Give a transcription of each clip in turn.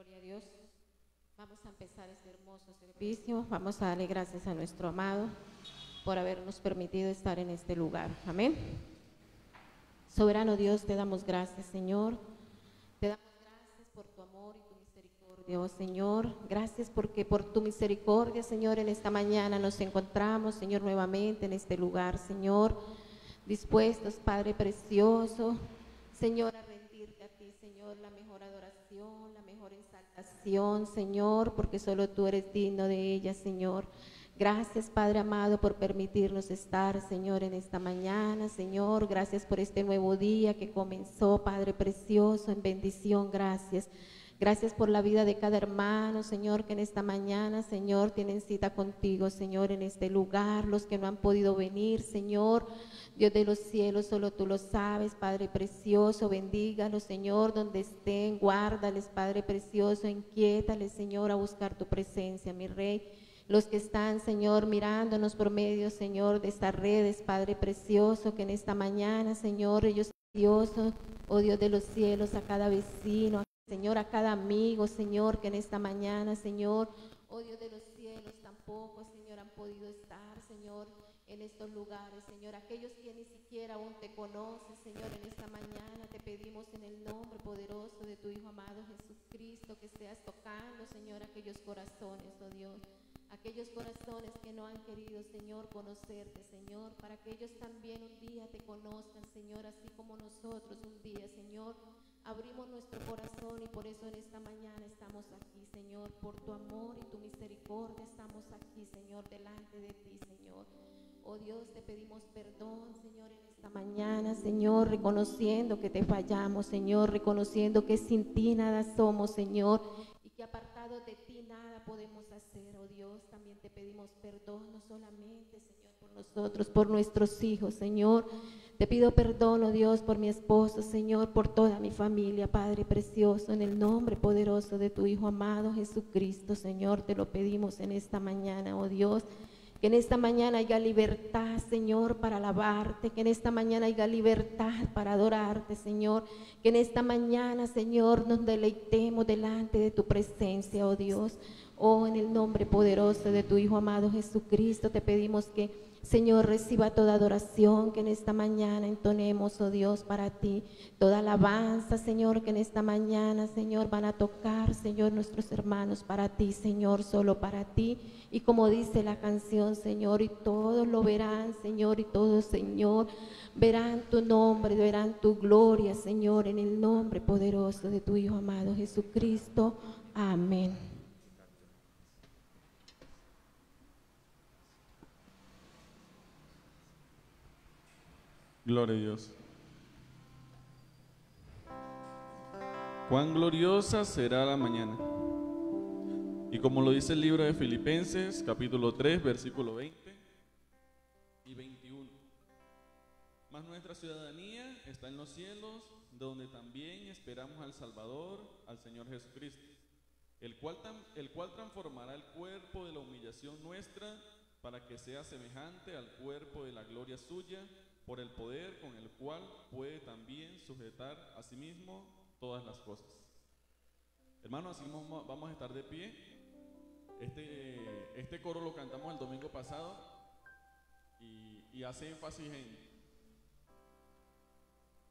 Gloria a Dios. Vamos a empezar este hermoso servicio. Vamos a darle gracias a nuestro amado por habernos permitido estar en este lugar. Amén. Soberano Dios, te damos gracias, Señor. Te damos gracias por tu amor y tu misericordia, oh Señor. Gracias porque por tu misericordia, Señor, en esta mañana nos encontramos, Señor, nuevamente en este lugar, Señor, dispuestos, Padre precioso, Señor, a rendirte a ti, Señor, la mejor adoración, la mejor exaltación, Señor, porque solo tú eres digno de ella, Señor. Gracias, Padre amado, por permitirnos estar, Señor, en esta mañana, Señor. Gracias por este nuevo día que comenzó, Padre precioso, en bendición. Gracias. Gracias por la vida de cada hermano, Señor, que en esta mañana, Señor, tienen cita contigo, Señor, en este lugar. Los que no han podido venir, Señor, Dios de los cielos, solo tú lo sabes, Padre precioso. Bendígalos, Señor, donde estén. Guárdales, Padre precioso. Inquiétales, Señor, a buscar tu presencia, mi Rey. Los que están, Señor, mirándonos por medio, Señor, de estas redes, Padre precioso, que en esta mañana, Señor, ellos, Dios, oh Dios de los cielos, a cada vecino, Señor, a cada amigo, Señor, que en esta mañana, Señor, oh Dios de los cielos, tampoco, Señor, han podido estar, Señor, en estos lugares, Señor. Aquellos que ni siquiera aún te conocen, Señor, en esta mañana te pedimos en el nombre poderoso de tu Hijo amado Jesucristo, que seas tocando, Señor, aquellos corazones, oh Dios. Aquellos corazones que no han querido, Señor, conocerte, Señor, para que ellos también un día te conozcan, Señor, así como nosotros un día, Señor, abrimos nuestro corazón y por eso en esta mañana estamos aquí, Señor, por tu amor y tu misericordia estamos aquí, Señor, delante de ti, Señor. Oh Dios, te pedimos perdón, Señor, en esta mañana, Señor, reconociendo que te fallamos, Señor, reconociendo que sin ti nada somos, Señor, y que apartados de ti nada podemos hacer, oh Dios. También te pedimos perdón, no solamente, Señor, por nosotros, por nuestros hijos, Señor. Te pido perdón, oh Dios, por mi esposo, Señor, por toda mi familia, Padre precioso, en el nombre poderoso de tu Hijo amado Jesucristo, Señor, te lo pedimos en esta mañana, oh Dios. Que en esta mañana haya libertad, Señor, para alabarte. Que en esta mañana haya libertad para adorarte, Señor. Que en esta mañana, Señor, nos deleitemos delante de tu presencia, oh Dios. Oh, en el nombre poderoso de tu Hijo amado Jesucristo, te pedimos que, Señor, reciba toda adoración, que en esta mañana entonemos, oh Dios, para ti. Toda alabanza, Señor, que en esta mañana, Señor, van a tocar, Señor, nuestros hermanos para ti, Señor, solo para ti. Y como dice la canción, Señor, y todos lo verán, Señor, y todos, Señor, verán tu nombre, verán tu gloria, Señor, en el nombre poderoso de tu Hijo amado Jesucristo. Amén. Gloria a Dios. Cuán gloriosa será la mañana. Y como lo dice el libro de Filipenses, capítulo 3, versículo 20 y 21. Mas nuestra ciudadanía está en los cielos, donde también esperamos al Salvador, al Señor Jesucristo, el cual transformará el cuerpo de la humillación nuestra para que sea semejante al cuerpo de la gloria suya, por el poder con el cual puede también sujetar a sí mismo todas las cosas. Hermanos, así vamos a estar de pie. Este coro lo cantamos el domingo pasado y hace énfasis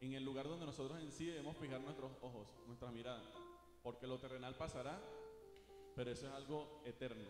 en el lugar donde nosotros en sí debemos fijar nuestros ojos, nuestra mirada, porque lo terrenal pasará, pero eso es algo eterno.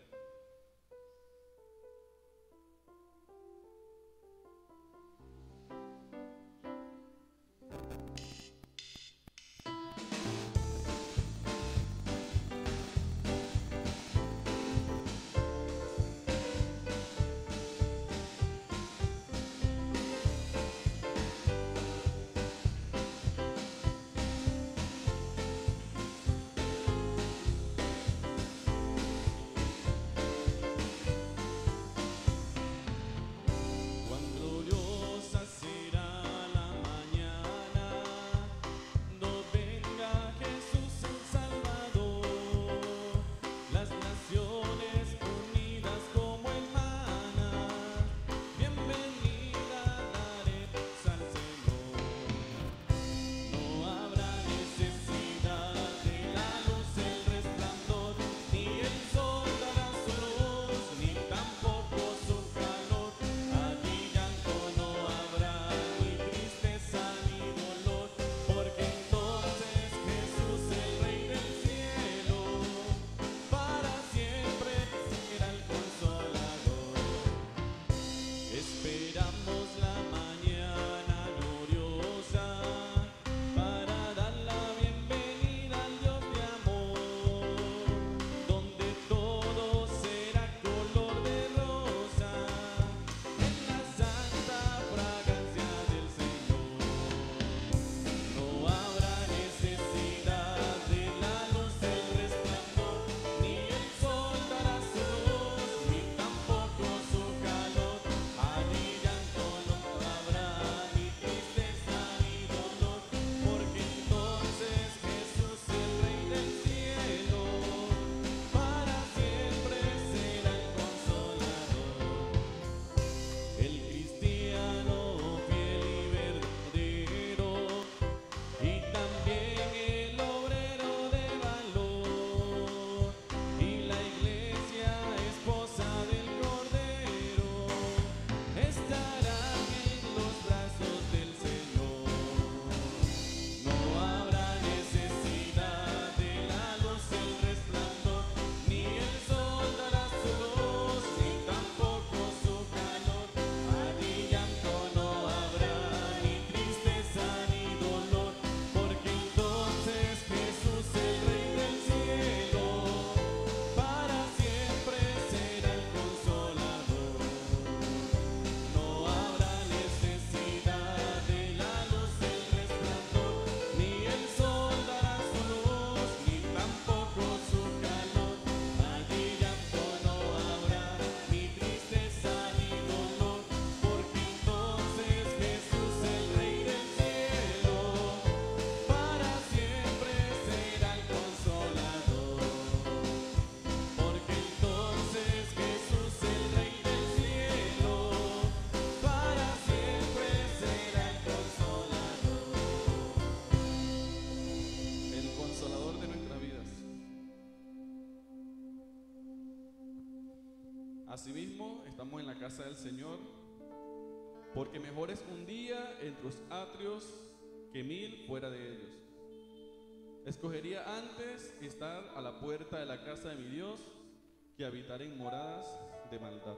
Asimismo, estamos en la casa del Señor, porque mejor es un día entre los atrios que 1000 fuera de ellos. Escogería antes estar a la puerta de la casa de mi Dios que habitar en moradas de maldad.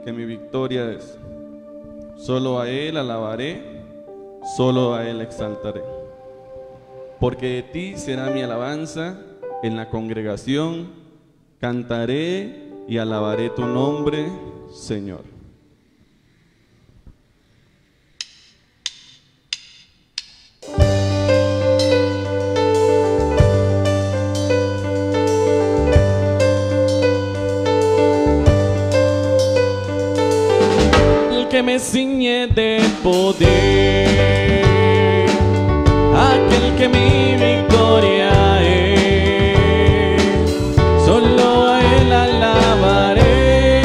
que mi victoria es. Solo a Él alabaré, solo a Él exaltaré. Porque de ti será mi alabanza en la congregación, cantaré y alabaré tu nombre, Señor. El que me ciñe de poder, aquel que mi victoria es, solo a Él alabaré,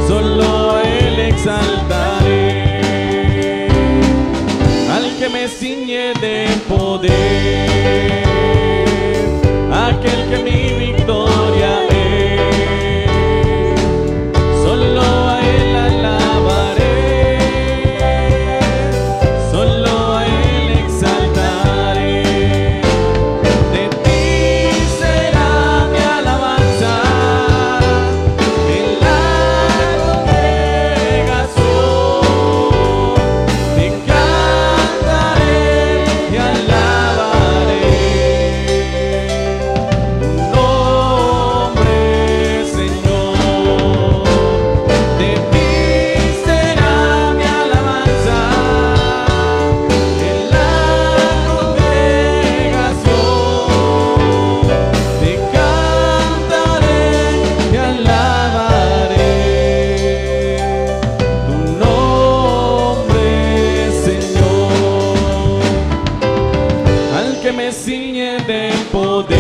solo a Él exaltaré. Al que me ciñe de poder, aquel que mi victoria es, solo a Él alabaré, solo a Él exaltaré. De ti será mi alabanza en la congregación, te cantaré y alabaré tu nombre, Señor. De ti será mi alabanza en la congregación, te cantaré y alabaré tu nombre, Señor. Al que me ciñe de poder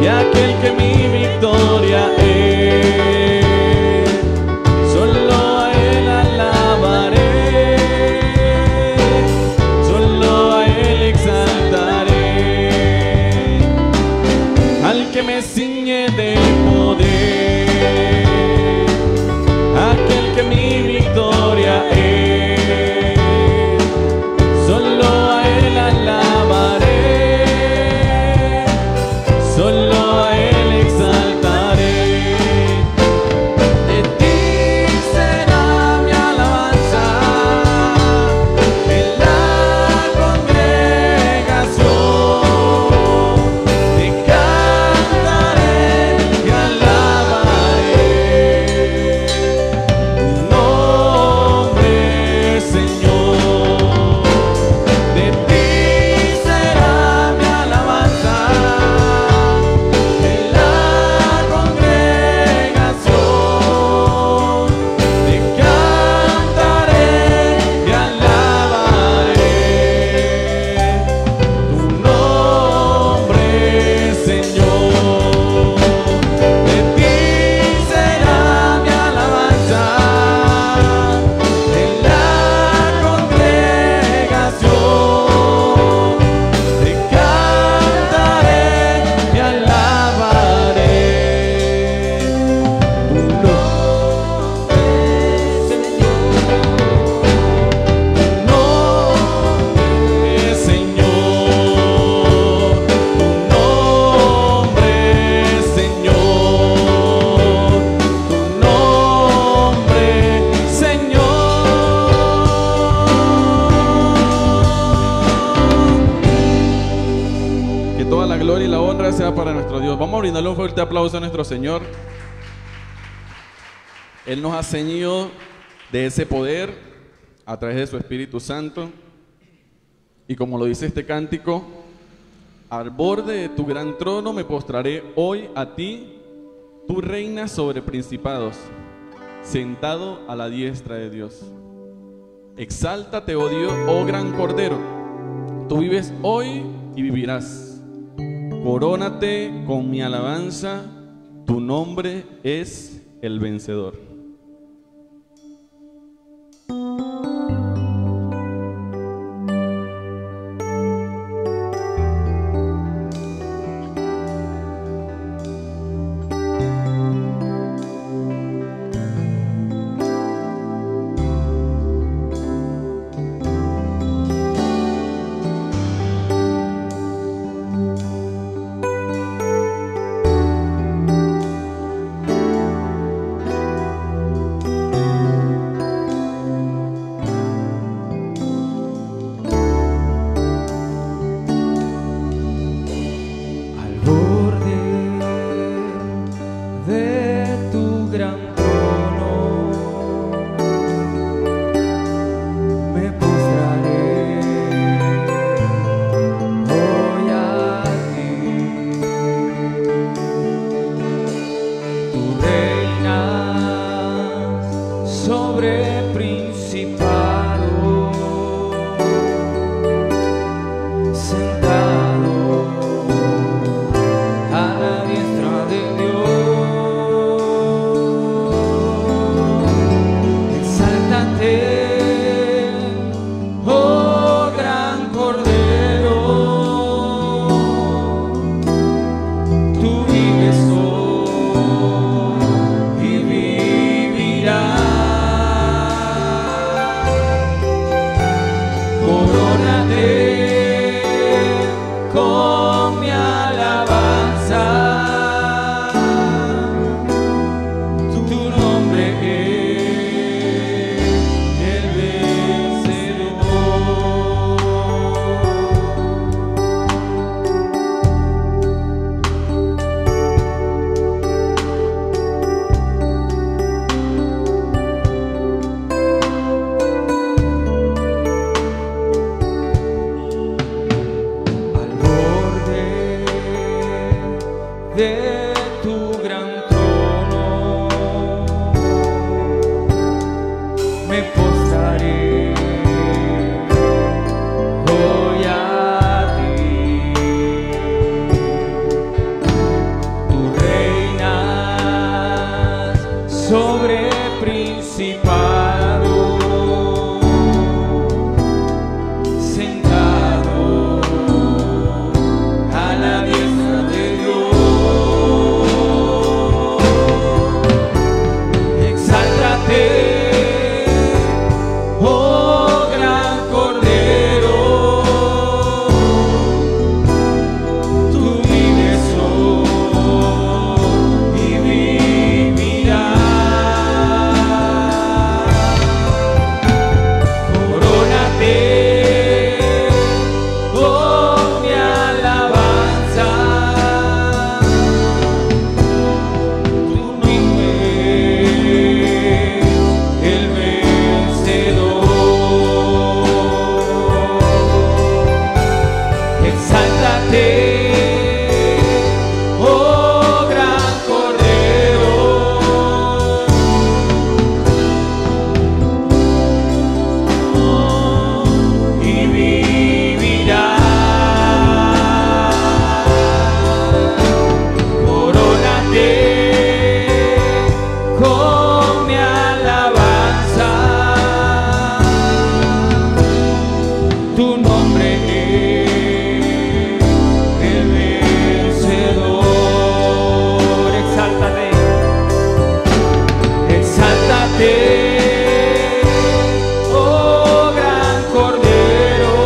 y aquel que mi victoria es, solo a Él alabaré, solo a Él exaltaré. Al que me ciñe de poder, aquel que mi victoria es, solo a Él alabaré, solo a Él exaltaré. De ti será mi alabanza en la congregación, te cantaré y alabaré tu nombre, Señor. De ti será mi alabanza en la congregación, te cantaré y alabaré tu nombre, Señor. De ti será mi alabanza en la congregación, te cantaré y alabaré tu nombre, Señor. Tu nombre, Señor. Tu nombre, Señor. Que toda la gloria y la honra sea para nuestro Dios. Vamos a brindarle un fuerte aplauso a nuestro Señor. Él nos ha ceñido de ese poder a través de su Espíritu Santo. Y como lo dice este cántico, al borde de tu gran trono me postraré hoy a ti, tú reinas sobre principados, sentado a la diestra de Dios. Exáltate, oh Dios, oh gran Cordero, tú vives hoy y vivirás. Corónate con mi alabanza, tu nombre es el vencedor. sobre principado, sentado a la diestra de Dios. Exáltate, oh gran Cordero, tú vives hoy y vivirás. Corónate con mi alabanza, tu nombre es el al borde de tu gran trono me postraré hoy a ti. Tú reinas sobre principado, sentado a la diestra de Dios. Exáltate, oh gran Cordero, tú vives hoy y vivirás. Corónate con mi alabanza, tu nombre el vencedor. Exáltate, oh gran Cordero, y vivirás. Corónate con mi alabanza, tu nombre es el vencedor. Exáltate, exáltate, oh gran Cordero,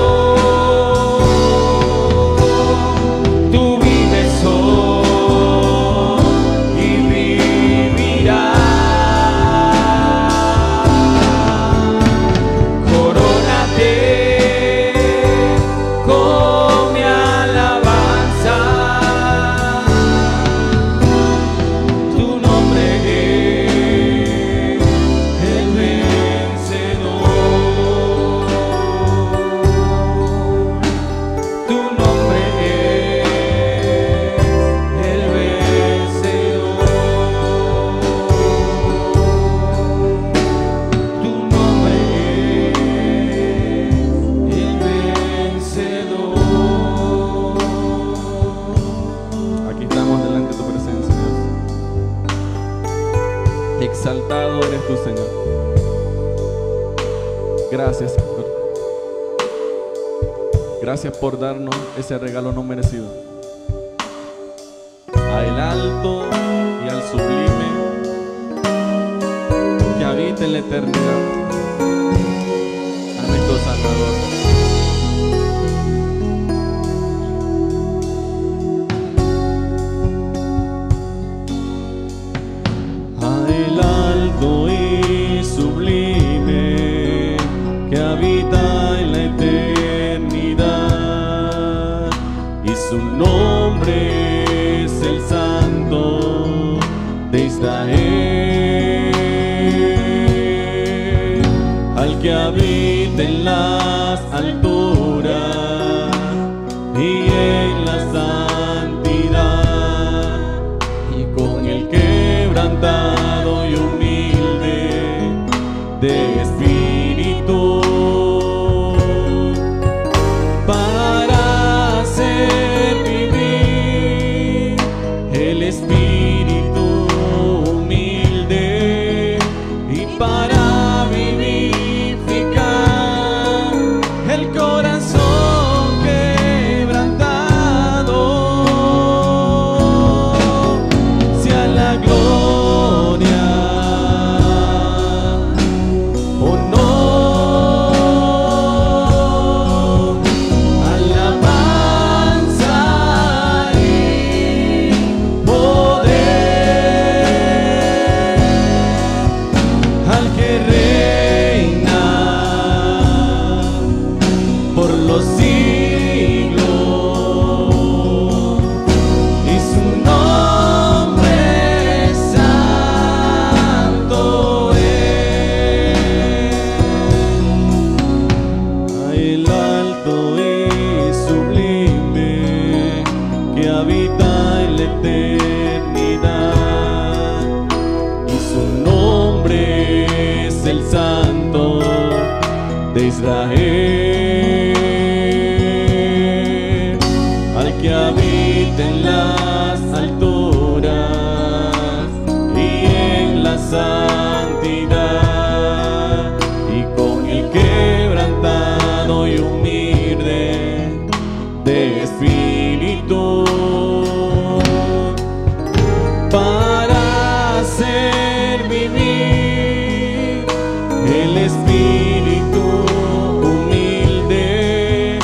tú vives hoy y vivirás. Corónate con mi alabanza, tu nombre es el vencedor. Tu nombre es el vencedor. Tu nombre es el vencedor. Aquí estamos delante de tu presencia, Dios. Exaltado eres tú, Señor. Gracias, Señor. Gracias por darnos ese regalo no merecido. Al alto y al sublime que habita en la eternidad, a nuestro Salvador. Al alto y sublime que habita en la eternidad, y su nombre es el Santo de Israel, al que habita en las alturas y en la santidad, y con el quebrantado y humilde de espíritu para hacer vivir el espíritu humilde y para vivificar el corazón quebrantado. Sea la gloria, honor, alabanza y poder al que reina por los siglos, y su nombre santo es. El alto y sublime que habita en la eternidad, y su nombre es el Santo de Israel, al que habita en las alturas y en la santidad, y con el quebrantado y humilde de espíritu para hacer vivir el espíritu humilde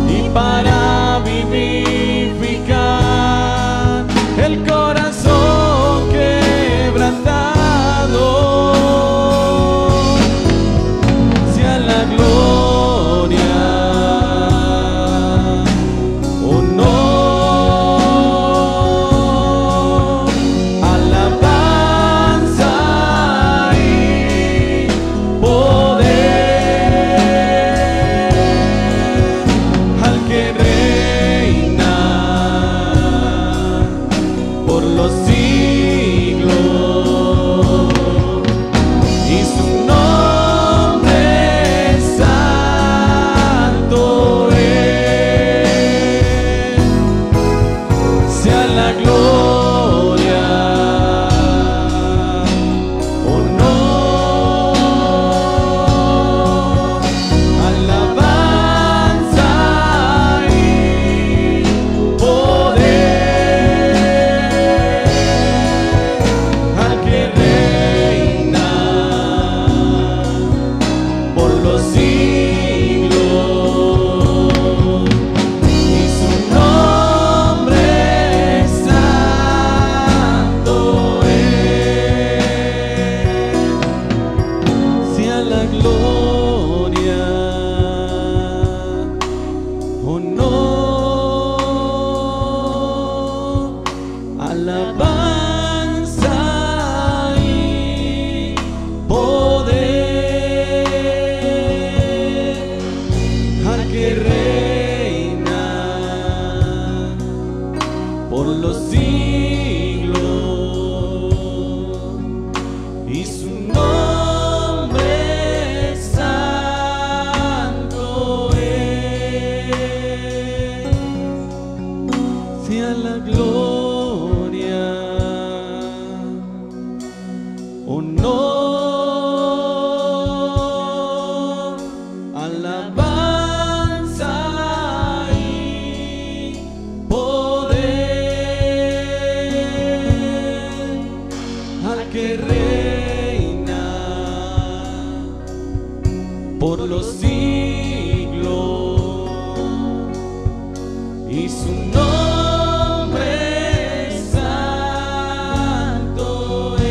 y para vivificar el corazón quebrantado. Sea la gloria, honor, alabanza y poder al que reina por los siglos, y su nombre santo es. Sea la gloria, honor, alabanza y poder al que reina por los siglos, y su nombre santo es. Sea la gloria, honor, alabanza y poder al que reina por los siglos, y su nombre santo es. Sea la gloria, honor, alabanza y poder al que reina por los siglos, y su nombre santo es,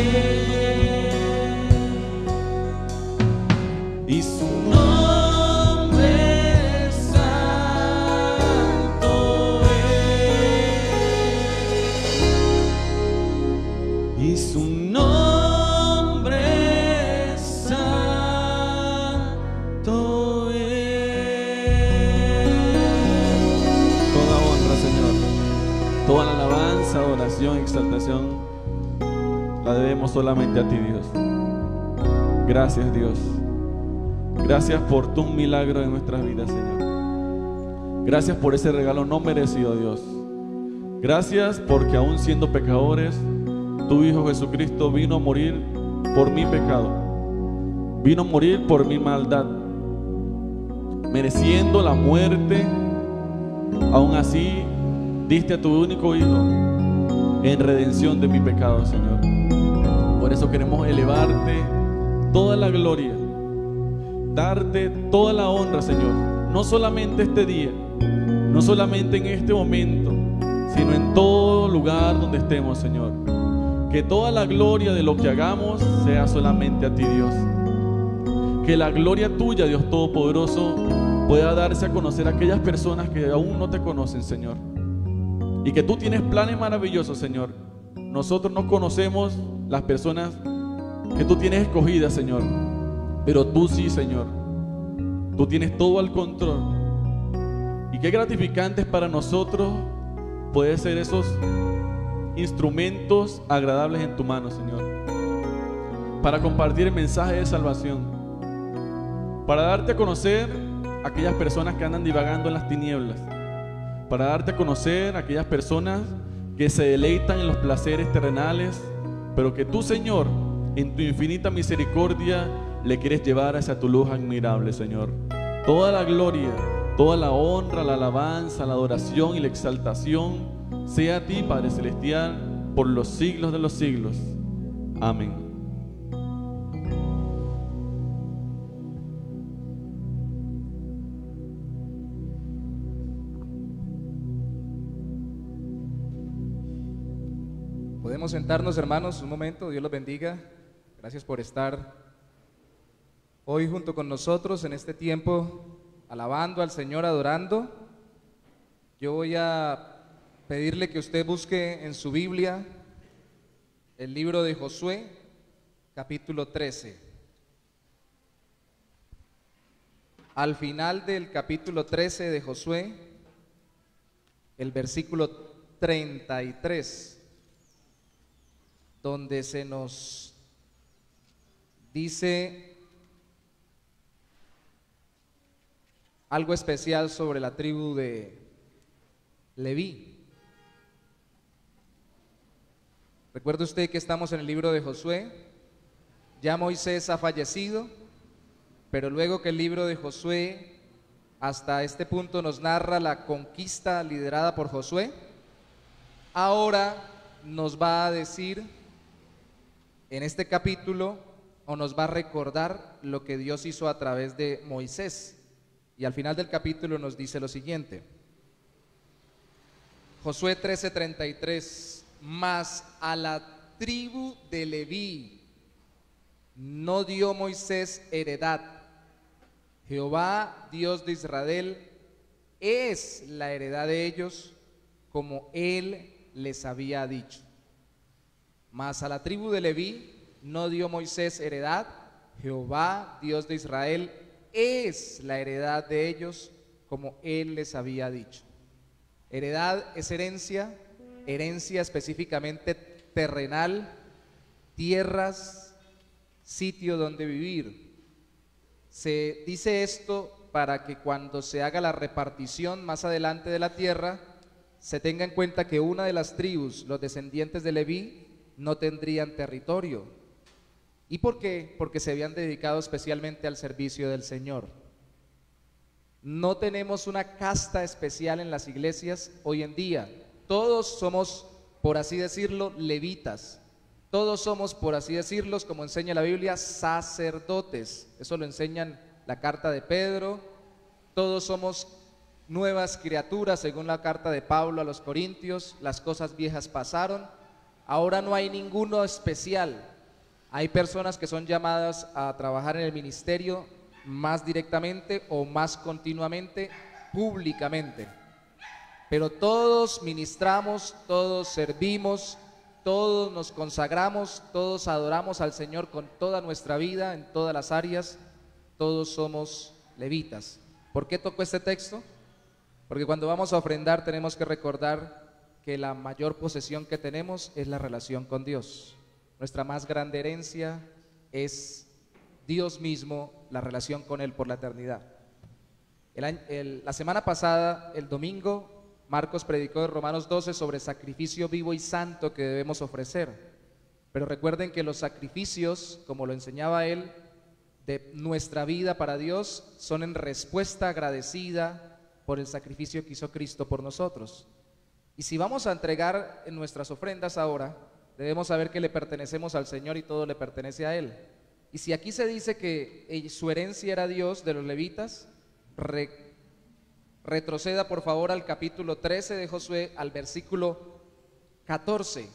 y su nombre santo es, y su nombre santo es. Toda honra, Señor, toda la alabanza, oración, exaltación la debemos solamente a ti, Dios. Gracias, Dios. Gracias por tu milagro en nuestras vidas, Señor. Gracias por ese regalo no merecido, Dios. Gracias porque aún siendo pecadores, tu Hijo Jesucristo vino a morir por mi pecado. Vino a morir por mi maldad, mereciendo la muerte. Aún así, diste a tu único Hijo en redención de mi pecado, Señor. Por eso queremos elevarte toda la gloria, darte toda la honra, Señor. No solamente este día, no solamente en este momento, sino en todo lugar donde estemos, Señor. Que toda la gloria de lo que hagamos sea solamente a ti, Dios. Que la gloria tuya, Dios Todopoderoso, pueda darse a conocer a aquellas personas que aún no te conocen, Señor. Y que tú tienes planes maravillosos, Señor. Nosotros no conocemos las personas que tú tienes escogidas, Señor, pero tú sí, Señor. Tú tienes todo al control. Y qué gratificante es para nosotros poder ser esos instrumentos agradables en tu mano, Señor, para compartir el mensaje de salvación, para darte a conocer a aquellas personas que andan divagando en las tinieblas, para darte a conocer a aquellas personas que se deleitan en los placeres terrenales, pero que tú, Señor, en tu infinita misericordia le quieres llevar hacia tu luz admirable, Señor. Toda la gloria, toda la honra, la alabanza, la adoración y la exaltación sea a ti, Padre Celestial, por los siglos de los siglos. Amén. Podemos sentarnos, hermanos, un momento. Dios los bendiga. Gracias por estar hoy junto con nosotros en este tiempo, alabando al Señor, adorando. Yo voy a pedirle que usted busque en su Biblia el libro de Josué, capítulo 13. Al final del capítulo 13 de Josué, el versículo 33, donde se nos dice algo especial sobre la tribu de Leví. Recuerde usted que estamos en el libro de Josué. Ya Moisés ha fallecido, pero luego que el libro de Josué hasta este punto nos narra la conquista liderada por Josué, ahora nos va a decir en este capítulo, o nos va a recordar lo que Dios hizo a través de Moisés. Y al final del capítulo nos dice lo siguiente: Josué 13:33, mas a la tribu de Leví no dio Moisés heredad. Jehová, Dios de Israel, es la heredad de ellos, como él les había dicho. Mas a la tribu de Leví no dio Moisés heredad. Jehová, Dios de Israel, es la heredad de ellos, como él les había dicho. Heredad es herencia, herencia específicamente terrenal, tierras, sitio donde vivir. Se dice esto para que cuando se haga la repartición más adelante de la tierra, se tenga en cuenta que una de las tribus, los descendientes de Leví, no tendrían territorio. ¿Y por qué? Porque se habían dedicado especialmente al servicio del Señor. No tenemos una casta especial en las iglesias hoy en día. Todos somos, por así decirlo, levitas. Todos somos, por así decirlo, como enseña la Biblia, sacerdotes. Eso lo enseñan la carta de Pedro. Todos somos nuevas criaturas, según la carta de Pablo a los Corintios. Las cosas viejas pasaron. Ahora no hay ninguno especial. Hay personas que son llamadas a trabajar en el ministerio más directamente o más continuamente, públicamente. Pero todos ministramos, todos servimos, todos nos consagramos, todos adoramos al Señor con toda nuestra vida, en todas las áreas. Todos somos levitas. ¿Por qué tocó este texto? Porque cuando vamos a ofrendar tenemos que recordar que la mayor posesión que tenemos es la relación con Dios. Nuestra más grande herencia es Dios mismo, la relación con Él por la eternidad. La semana pasada, el domingo, Marcos predicó de Romanos 12 sobre sacrificio vivo y santo que debemos ofrecer. Pero recuerden que los sacrificios, como lo enseñaba él, de nuestra vida para Dios, son en respuesta agradecida por el sacrificio que hizo Cristo por nosotros. Y si vamos a entregar en nuestras ofrendas ahora, debemos saber que le pertenecemos al Señor y todo le pertenece a Él. Y si aquí se dice que su herencia era Dios de los levitas, retroceda por favor al capítulo 13 de Josué, al versículo 14,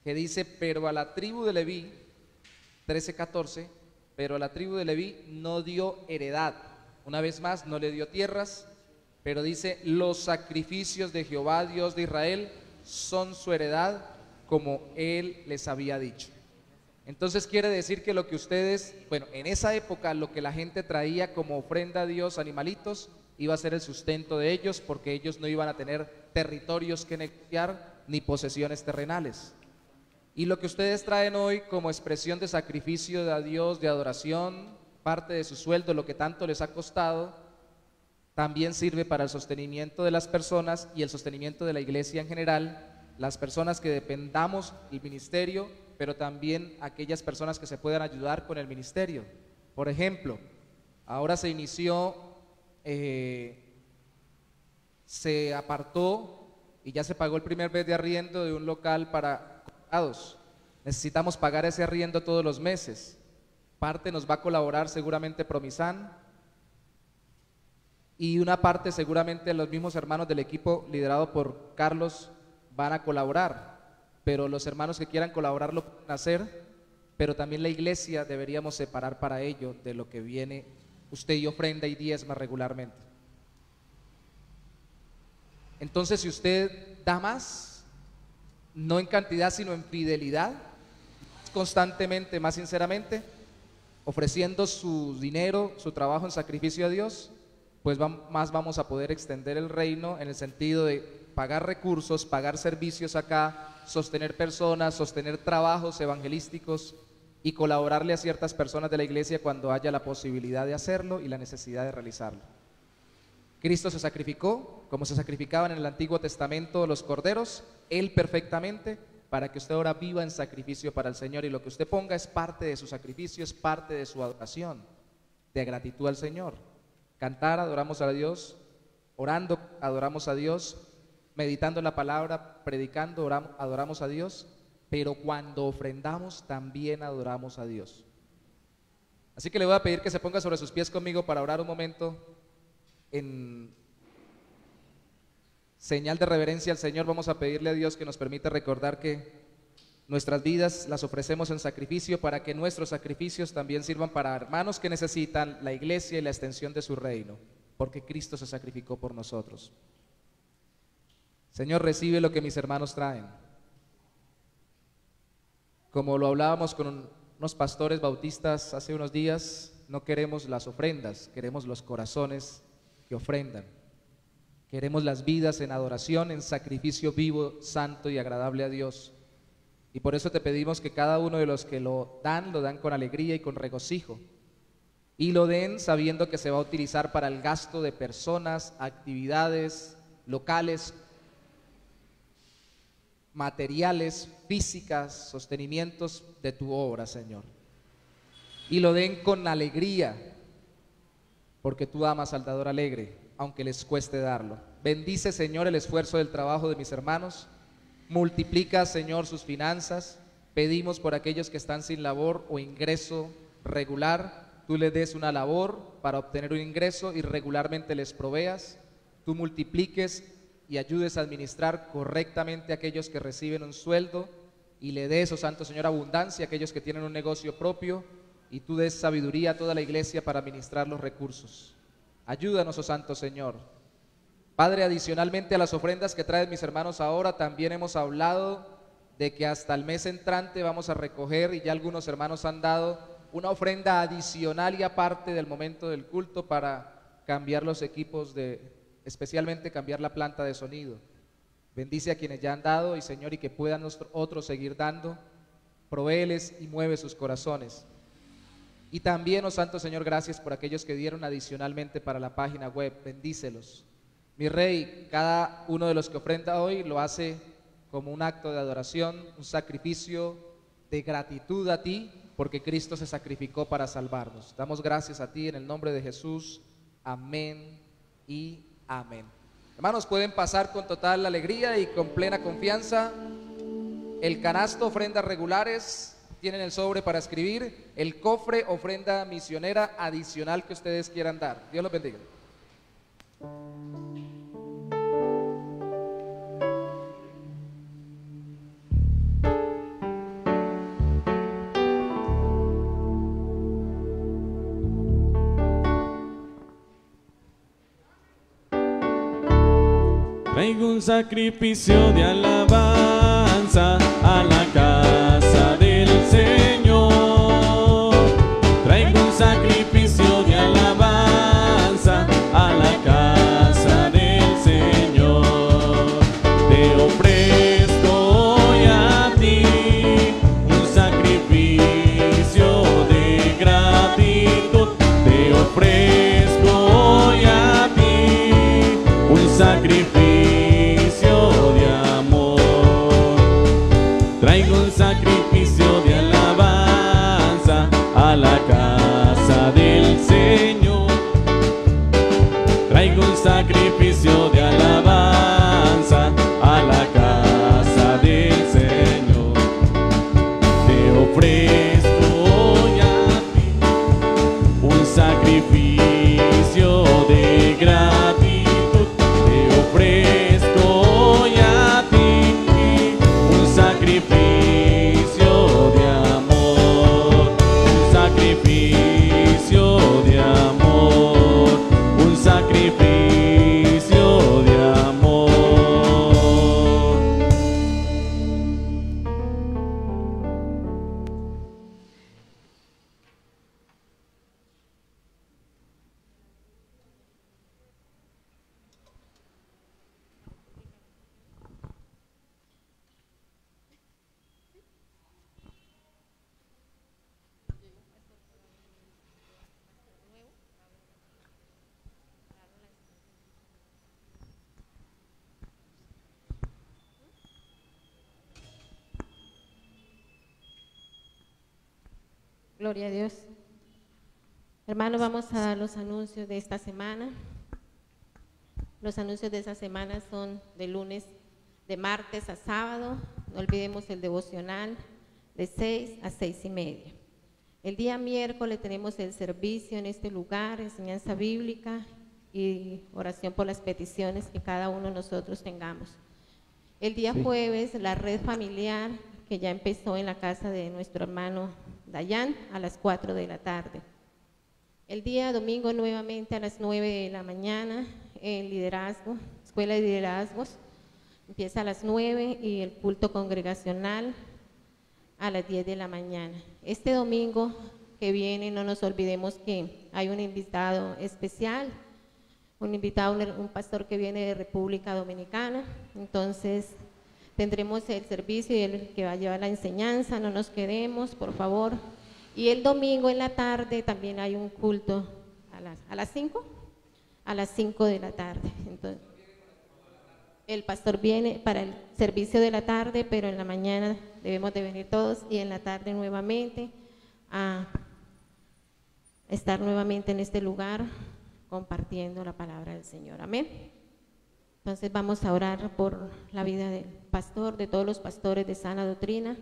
que dice: pero a la tribu de Leví, 13:14, pero a la tribu de Leví no dio heredad. Una vez más, no le dio tierras, pero dice: los sacrificios de Jehová, Dios de Israel, son su heredad, como Él les había dicho. Entonces quiere decir que lo que ustedes, bueno, en esa época lo que la gente traía como ofrenda a Dios, animalitos, iba a ser el sustento de ellos, porque ellos no iban a tener territorios que negociar ni posesiones terrenales. Y lo que ustedes traen hoy como expresión de sacrificio a Dios, de adoración, parte de su sueldo, lo que tanto les ha costado, también sirve para el sostenimiento de las personas y el sostenimiento de la iglesia en general, las personas que dependamos del ministerio, pero también aquellas personas que se puedan ayudar con el ministerio. Por ejemplo, ahora se inició, se apartó y ya se pagó el primer mes de arriendo de un local para colocados. Necesitamos pagar ese arriendo todos los meses. Parte nos va a colaborar seguramente Promisan, y una parte seguramente los mismos hermanos del equipo liderado por Carlos van a colaborar, pero los hermanos que quieran colaborar lo pueden hacer, pero también la iglesia deberíamos separar para ello de lo que viene usted y ofrenda y diezma regularmente. Entonces, si usted da más, no en cantidad sino en fidelidad, constantemente, más sinceramente, ofreciendo su dinero, su trabajo en sacrificio a Dios, pues más vamos a poder extender el reino en el sentido de pagar recursos, pagar servicios acá, sostener personas, sostener trabajos evangelísticos y colaborarle a ciertas personas de la iglesia cuando haya la posibilidad de hacerlo y la necesidad de realizarlo. Cristo se sacrificó como se sacrificaban en el Antiguo Testamento los corderos, Él perfectamente, para que usted ahora viva en sacrificio para el Señor, y lo que usted ponga es parte de su sacrificio, es parte de su adoración, de gratitud al Señor. Cantar, adoramos a Dios; orando, adoramos a Dios; meditando en la palabra, predicando, adoramos a Dios; pero cuando ofrendamos también adoramos a Dios. Así que le voy a pedir que se ponga sobre sus pies conmigo para orar un momento en señal de reverencia al Señor. Vamos a pedirle a Dios que nos permita recordar que nuestras vidas las ofrecemos en sacrificio, para que nuestros sacrificios también sirvan para hermanos que necesitan la iglesia y la extensión de su reino, porque Cristo se sacrificó por nosotros. Señor, recibe lo que mis hermanos traen. Como lo hablábamos con unos pastores bautistas hace unos días, no queremos las ofrendas, queremos los corazones que ofrendan. Queremos las vidas en adoración, en sacrificio vivo, santo y agradable a Dios. Y por eso te pedimos que cada uno de los que lo dan con alegría y con regocijo, y lo den sabiendo que se va a utilizar para el gasto de personas, actividades locales, materiales, físicas, sostenimientos de tu obra, Señor. Y lo den con alegría, porque tú amas al dador alegre, aunque les cueste darlo. Bendice, Señor, el esfuerzo del trabajo de mis hermanos. Multiplica, Señor, sus finanzas. Pedimos por aquellos que están sin labor o ingreso regular, tú les des una labor para obtener un ingreso y regularmente les proveas. Tú multipliques y ayudes a administrar correctamente a aquellos que reciben un sueldo, y le des, oh Santo Señor, abundancia a aquellos que tienen un negocio propio, y tú des sabiduría a toda la iglesia para administrar los recursos. Ayúdanos, oh Santo Señor. Padre, adicionalmente a las ofrendas que traen mis hermanos ahora, también hemos hablado de que hasta el mes entrante vamos a recoger, y ya algunos hermanos han dado una ofrenda adicional y aparte del momento del culto para cambiar los equipos, especialmente cambiar la planta de sonido. Bendice a quienes ya han dado, y Señor, y que puedan otros seguir dando. Provéeles y mueve sus corazones. Y también, oh Santo Señor, gracias por aquellos que dieron adicionalmente para la página web, bendícelos. Mi Rey, cada uno de los que ofrenda hoy lo hace como un acto de adoración, un sacrificio de gratitud a ti, porque Cristo se sacrificó para salvarnos. Damos gracias a ti en el nombre de Jesús. Amén y amén. Hermanos, pueden pasar con total alegría y con plena confianza. El canasto, ofrendas regulares, tienen el sobre para escribir. El cofre, ofrenda misionera adicional que ustedes quieran dar. Dios los bendiga. Traigo un sacrificio de alabanza a la casa del Señor. Traigo un sacrificio de alabanza a la casa del Señor. Te ofrezco hoy a ti un sacrificio de gratitud. Te ofrezco hoy a ti un sacrificio de amor. Traigo un sacrificio de alabanza a la casa del Señor. Traigo un sacrificio de alabanza a la casa del Señor. Te ofrezco hoy a ti un sacrificio de gratitud. Te ofrezco hoy a ti un sacrificio de amor, un sacrificio de amor, un sacrificio de amor. Gloria a Dios. Hermanos, vamos a dar los anuncios de esta semana. Los anuncios de esta semana son de martes a sábado. No olvidemos el devocional de 6 a 6:30. El día miércoles tenemos el servicio en este lugar, enseñanza bíblica y oración por las peticiones que cada uno de nosotros tengamos. El día jueves, la red familiar que ya empezó en la casa de nuestro hermano Dayan a las 4 de la tarde. El día domingo nuevamente a las 9 de la mañana, el liderazgo, escuela de liderazgos, empieza a las 9 y el culto congregacional a las 10 de la mañana. Este domingo que viene no nos olvidemos que hay un invitado especial, un pastor que viene de República Dominicana. Entonces tendremos el servicio y el que va a llevar la enseñanza, no nos quedemos, por favor. Y el domingo en la tarde también hay un culto a las 5 de la tarde. Entonces, el pastor viene para el servicio de la tarde, pero en la mañana debemos de venir todos y en la tarde nuevamente a estar nuevamente en este lugar compartiendo la palabra del Señor. Amén. Entonces vamos a orar por la vida del pastor, de todos los pastores de sana doctrina,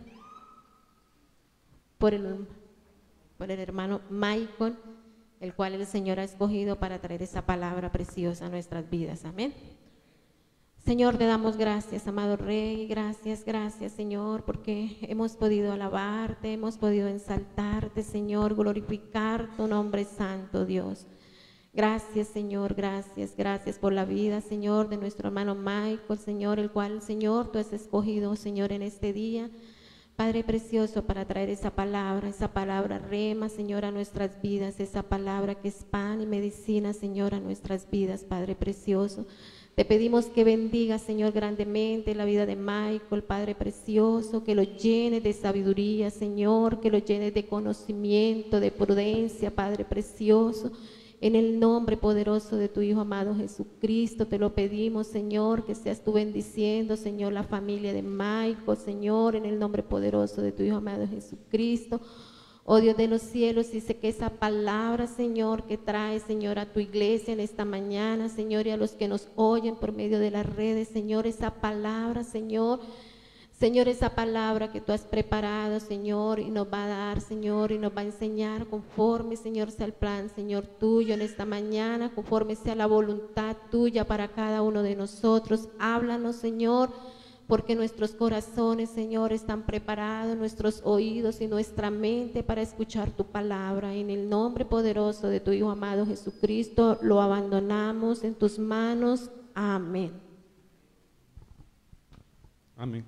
por el hermano Michael, el cual el Señor ha escogido para traer esa palabra preciosa a nuestras vidas. Amén. Señor, te damos gracias, amado Rey, gracias, Señor, porque hemos podido alabarte, hemos podido exaltarte, Señor, glorificar tu nombre santo, Dios. Gracias, Señor, gracias por la vida, Señor, de nuestro hermano Michael, Señor, el cual, Señor, tú has escogido, Señor, en este día, Padre precioso, para traer esa palabra rema, Señor, a nuestras vidas, esa palabra que es pan y medicina, Señor, a nuestras vidas, Padre precioso. Te pedimos que bendiga, Señor, grandemente la vida de Michael, Padre precioso, que lo llene de sabiduría, Señor, que lo llene de conocimiento, de prudencia, Padre precioso. En el nombre poderoso de tu Hijo amado Jesucristo, te lo pedimos, Señor, que seas tú bendiciendo, Señor, la familia de Michael, Señor, en el nombre poderoso de tu Hijo amado Jesucristo. Oh Dios de los cielos, dice que esa palabra, Señor, que trae, Señor, a tu iglesia en esta mañana, Señor, y a los que nos oyen por medio de las redes, Señor, esa palabra, Señor, esa palabra que tú has preparado, Señor, y nos va a dar, Señor, y nos va a enseñar conforme, Señor, sea el plan, Señor, tuyo en esta mañana, conforme sea la voluntad tuya para cada uno de nosotros. Háblanos, Señor, porque nuestros corazones, Señor, están preparados, nuestros oídos y nuestra mente para escuchar tu palabra. En el nombre poderoso de tu Hijo amado Jesucristo, lo abandonamos en tus manos. Amén. Amén.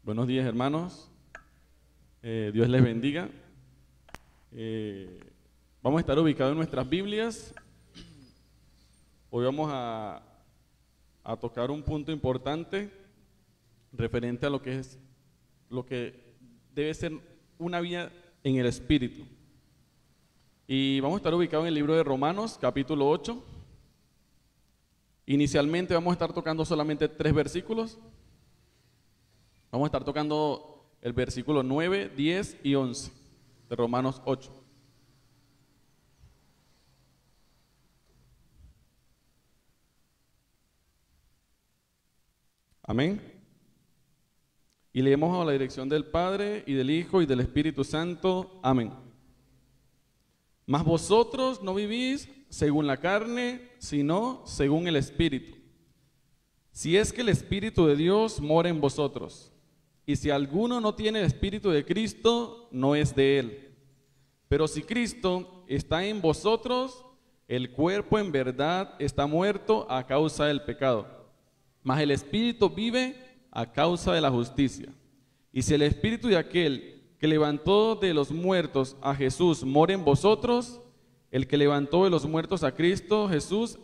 Buenos días, hermanos. Dios les bendiga. Vamos a estar ubicados en nuestras Biblias. Hoy vamos a tocar un punto importante referente a lo que debe ser una vida en el Espíritu. Y vamos a estar ubicados en el libro de Romanos, capítulo 8. Inicialmente vamos a estar tocando solamente 3 versículos. Vamos a estar tocando el versículo 9, 10 y 11 de Romanos 8. Amén. Y leemos a la dirección del Padre, y del Hijo, y del Espíritu Santo. Amén. Mas vosotros no vivís según la carne, sino según el Espíritu. Si es que el Espíritu de Dios mora en vosotros. Y si alguno no tiene el Espíritu de Cristo, no es de él. Pero si Cristo está en vosotros, el cuerpo en verdad está muerto a causa del pecado, mas el Espíritu vive a causa de la justicia. Y si el Espíritu de aquel que levantó de los muertos a Jesús mora en vosotros, el que levantó de los muertos a Cristo Jesús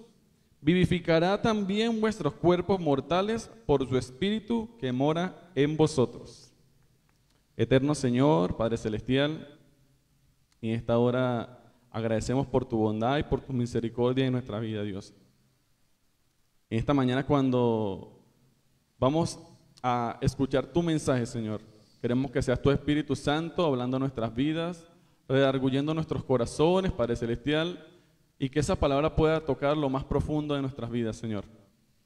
vivificará también vuestros cuerpos mortales por su Espíritu que mora en vosotros. Eterno Señor, Padre Celestial, en esta hora agradecemos por tu bondad y por tu misericordia en nuestra vida, Dios. En esta mañana, cuando vamos a escuchar tu mensaje, Señor, queremos que seas tu Espíritu Santo hablando a nuestras vidas, redarguyendo nuestros corazones, Padre Celestial, y que esa palabra pueda tocar lo más profundo de nuestras vidas, Señor.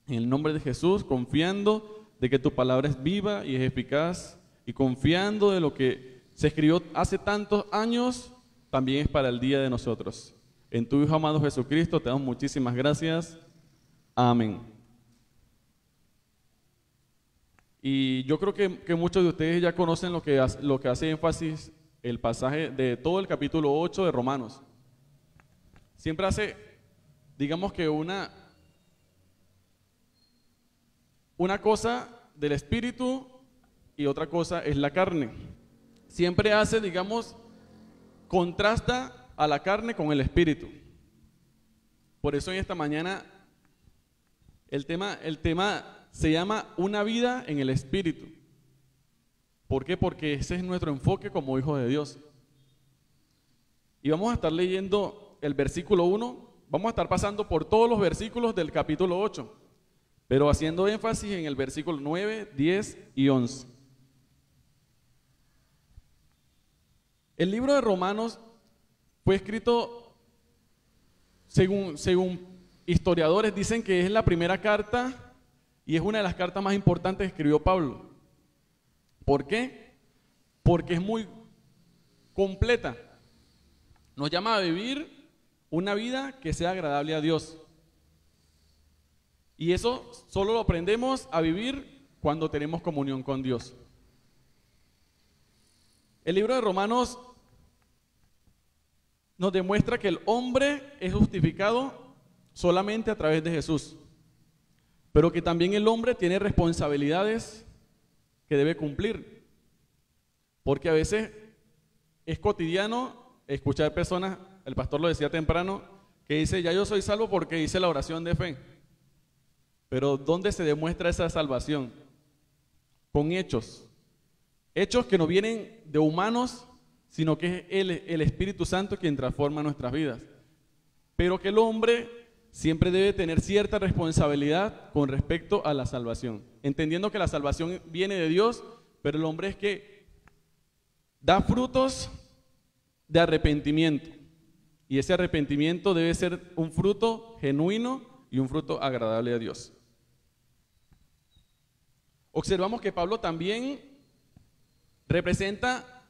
En el nombre de Jesús, confiando de que tu palabra es viva y es eficaz, y confiando de lo que se escribió hace tantos años, también es para el día de nosotros. En tu Hijo amado Jesucristo te damos muchísimas gracias. Amén. Y yo creo que muchos de ustedes ya conocen lo que hace énfasis el pasaje de todo el capítulo 8 de Romanos. Siempre hace, digamos que una cosa del espíritu y otra cosa es la carne. Siempre hace, digamos, contrasta a la carne con el espíritu. Por eso en esta mañana el tema se llama una vida en el Espíritu. ¿Por qué? Porque ese es nuestro enfoque como hijos de Dios. Y vamos a estar leyendo el versículo 1. Vamos a estar pasando por todos los versículos del capítulo 8, pero haciendo énfasis en el versículo 9, 10 y 11. El libro de Romanos fue escrito, según historiadores dicen que es la primera carta y es una de las cartas más importantes que escribió Pablo. ¿Por qué? Porque es muy completa. Nos llama a vivir una vida que sea agradable a Dios. Y eso solo lo aprendemos a vivir cuando tenemos comunión con Dios. El libro de Romanos nos demuestra que el hombre es justificado solamente a través de Jesús, pero que también el hombre tiene responsabilidades que debe cumplir, porque a veces es cotidiano escuchar personas, el pastor lo decía temprano, que dice, ya yo soy salvo porque hice la oración de fe. Pero ¿dónde se demuestra esa salvación? Con hechos. Hechos que no vienen de humanos, sino que es el Espíritu Santo quien transforma nuestras vidas. Pero que el hombre siempre debe tener cierta responsabilidad con respecto a la salvación, entendiendo que la salvación viene de Dios, pero el hombre es que da frutos de arrepentimiento, y ese arrepentimiento debe ser un fruto genuino y un fruto agradable a Dios. Observamos que Pablo también representa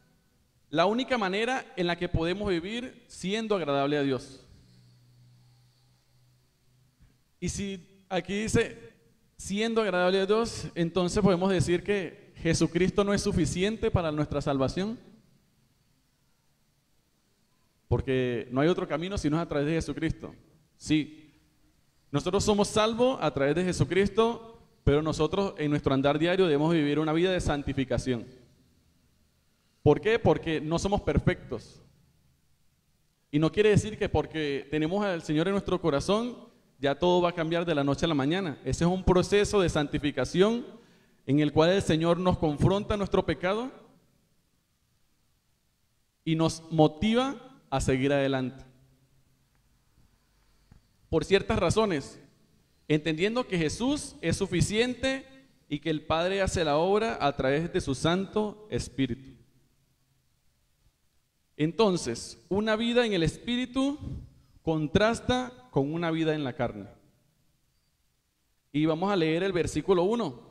la única manera en la que podemos vivir siendo agradable a Dios. Y si aquí dice siendo agradable a Dios, entonces podemos decir que Jesucristo no es suficiente para nuestra salvación. Porque no hay otro camino si no es a través de Jesucristo. Sí, nosotros somos salvos a través de Jesucristo, pero nosotros en nuestro andar diario debemos vivir una vida de santificación. ¿Por qué? Porque no somos perfectos. Y no quiere decir que porque tenemos al Señor en nuestro corazón, ya todo va a cambiar de la noche a la mañana. Ese es un proceso de santificación en el cual el Señor nos confronta nuestro pecado y nos motiva a seguir adelante. Por ciertas razones, entendiendo que Jesús es suficiente y que el Padre hace la obra a través de su Santo Espíritu. Entonces, una vida en el Espíritu contrasta con una vida en la carne. Y vamos a leer el versículo 1.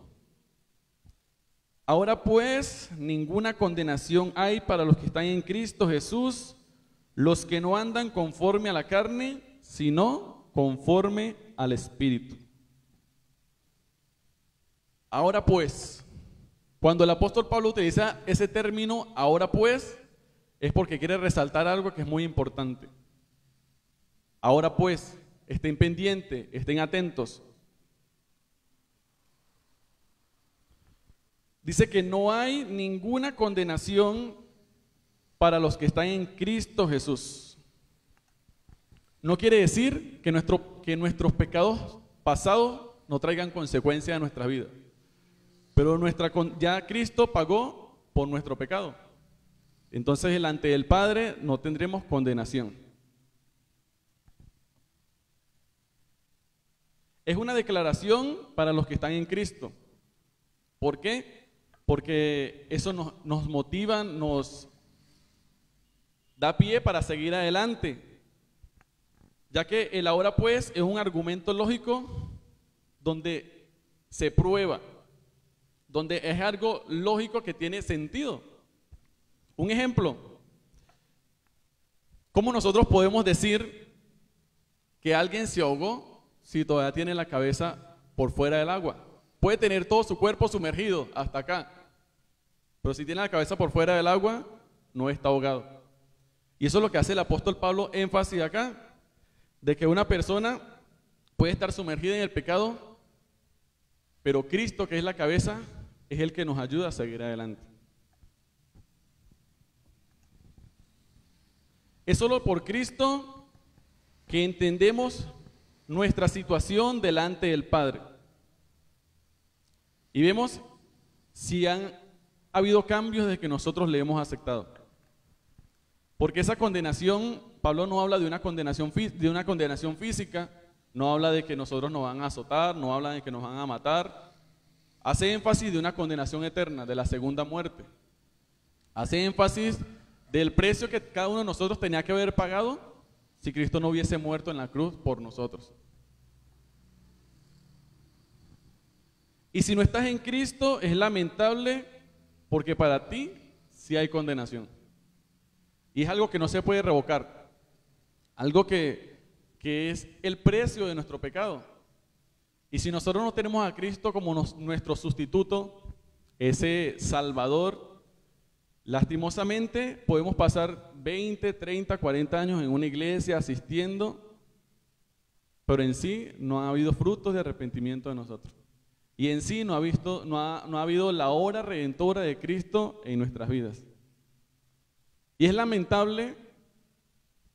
Ahora pues, ninguna condenación hay para los que están en Cristo Jesús, los que no andan conforme a la carne, sino conforme al Espíritu. Ahora pues, cuando el apóstol Pablo utiliza ese término, ahora pues, es porque quiere resaltar algo que es muy importante. Ahora pues, estén pendientes, estén atentos. Dice que no hay ninguna condenación para los que están en Cristo Jesús. No quiere decir que nuestros pecados pasados no traigan consecuencias a nuestra vida. Pero ya Cristo pagó por nuestro pecado. Entonces, delante del Padre no tendremos condenación. Es una declaración para los que están en Cristo. ¿Por qué? Porque eso nos motiva, nos da pie para seguir adelante. Ya que el ahora pues es un argumento lógico donde se prueba, donde es algo lógico que tiene sentido. Un ejemplo, ¿cómo nosotros podemos decir que alguien se ahogó si todavía tiene la cabeza por fuera del agua? Puede tener todo su cuerpo sumergido hasta acá, pero si tiene la cabeza por fuera del agua, no está ahogado. Y eso es lo que hace el apóstol Pablo énfasis acá, de que una persona puede estar sumergida en el pecado, pero Cristo, que es la cabeza, es el que nos ayuda a seguir adelante. Es solo por Cristo que entendemos nuestra situación delante del Padre. Y vemos si han habido cambios desde que nosotros le hemos aceptado. Porque esa condenación, Pablo no habla de una condenación física, no habla de que nosotros nos van a azotar, no habla de que nos van a matar. Hace énfasis de una condenación eterna, de la segunda muerte. Hace énfasis del precio que cada uno de nosotros tenía que haber pagado si Cristo no hubiese muerto en la cruz por nosotros. Y si no estás en Cristo, es lamentable porque para ti sí hay condenación. Y es algo que no se puede revocar. Algo que es el precio de nuestro pecado. Y si nosotros no tenemos a Cristo como nuestro sustituto, ese Salvador, lastimosamente podemos pasar 20, 30, 40 años en una iglesia asistiendo, pero en sí no ha habido frutos de arrepentimiento de nosotros. Y en sí no ha habido la obra redentora de Cristo en nuestras vidas. Y es lamentable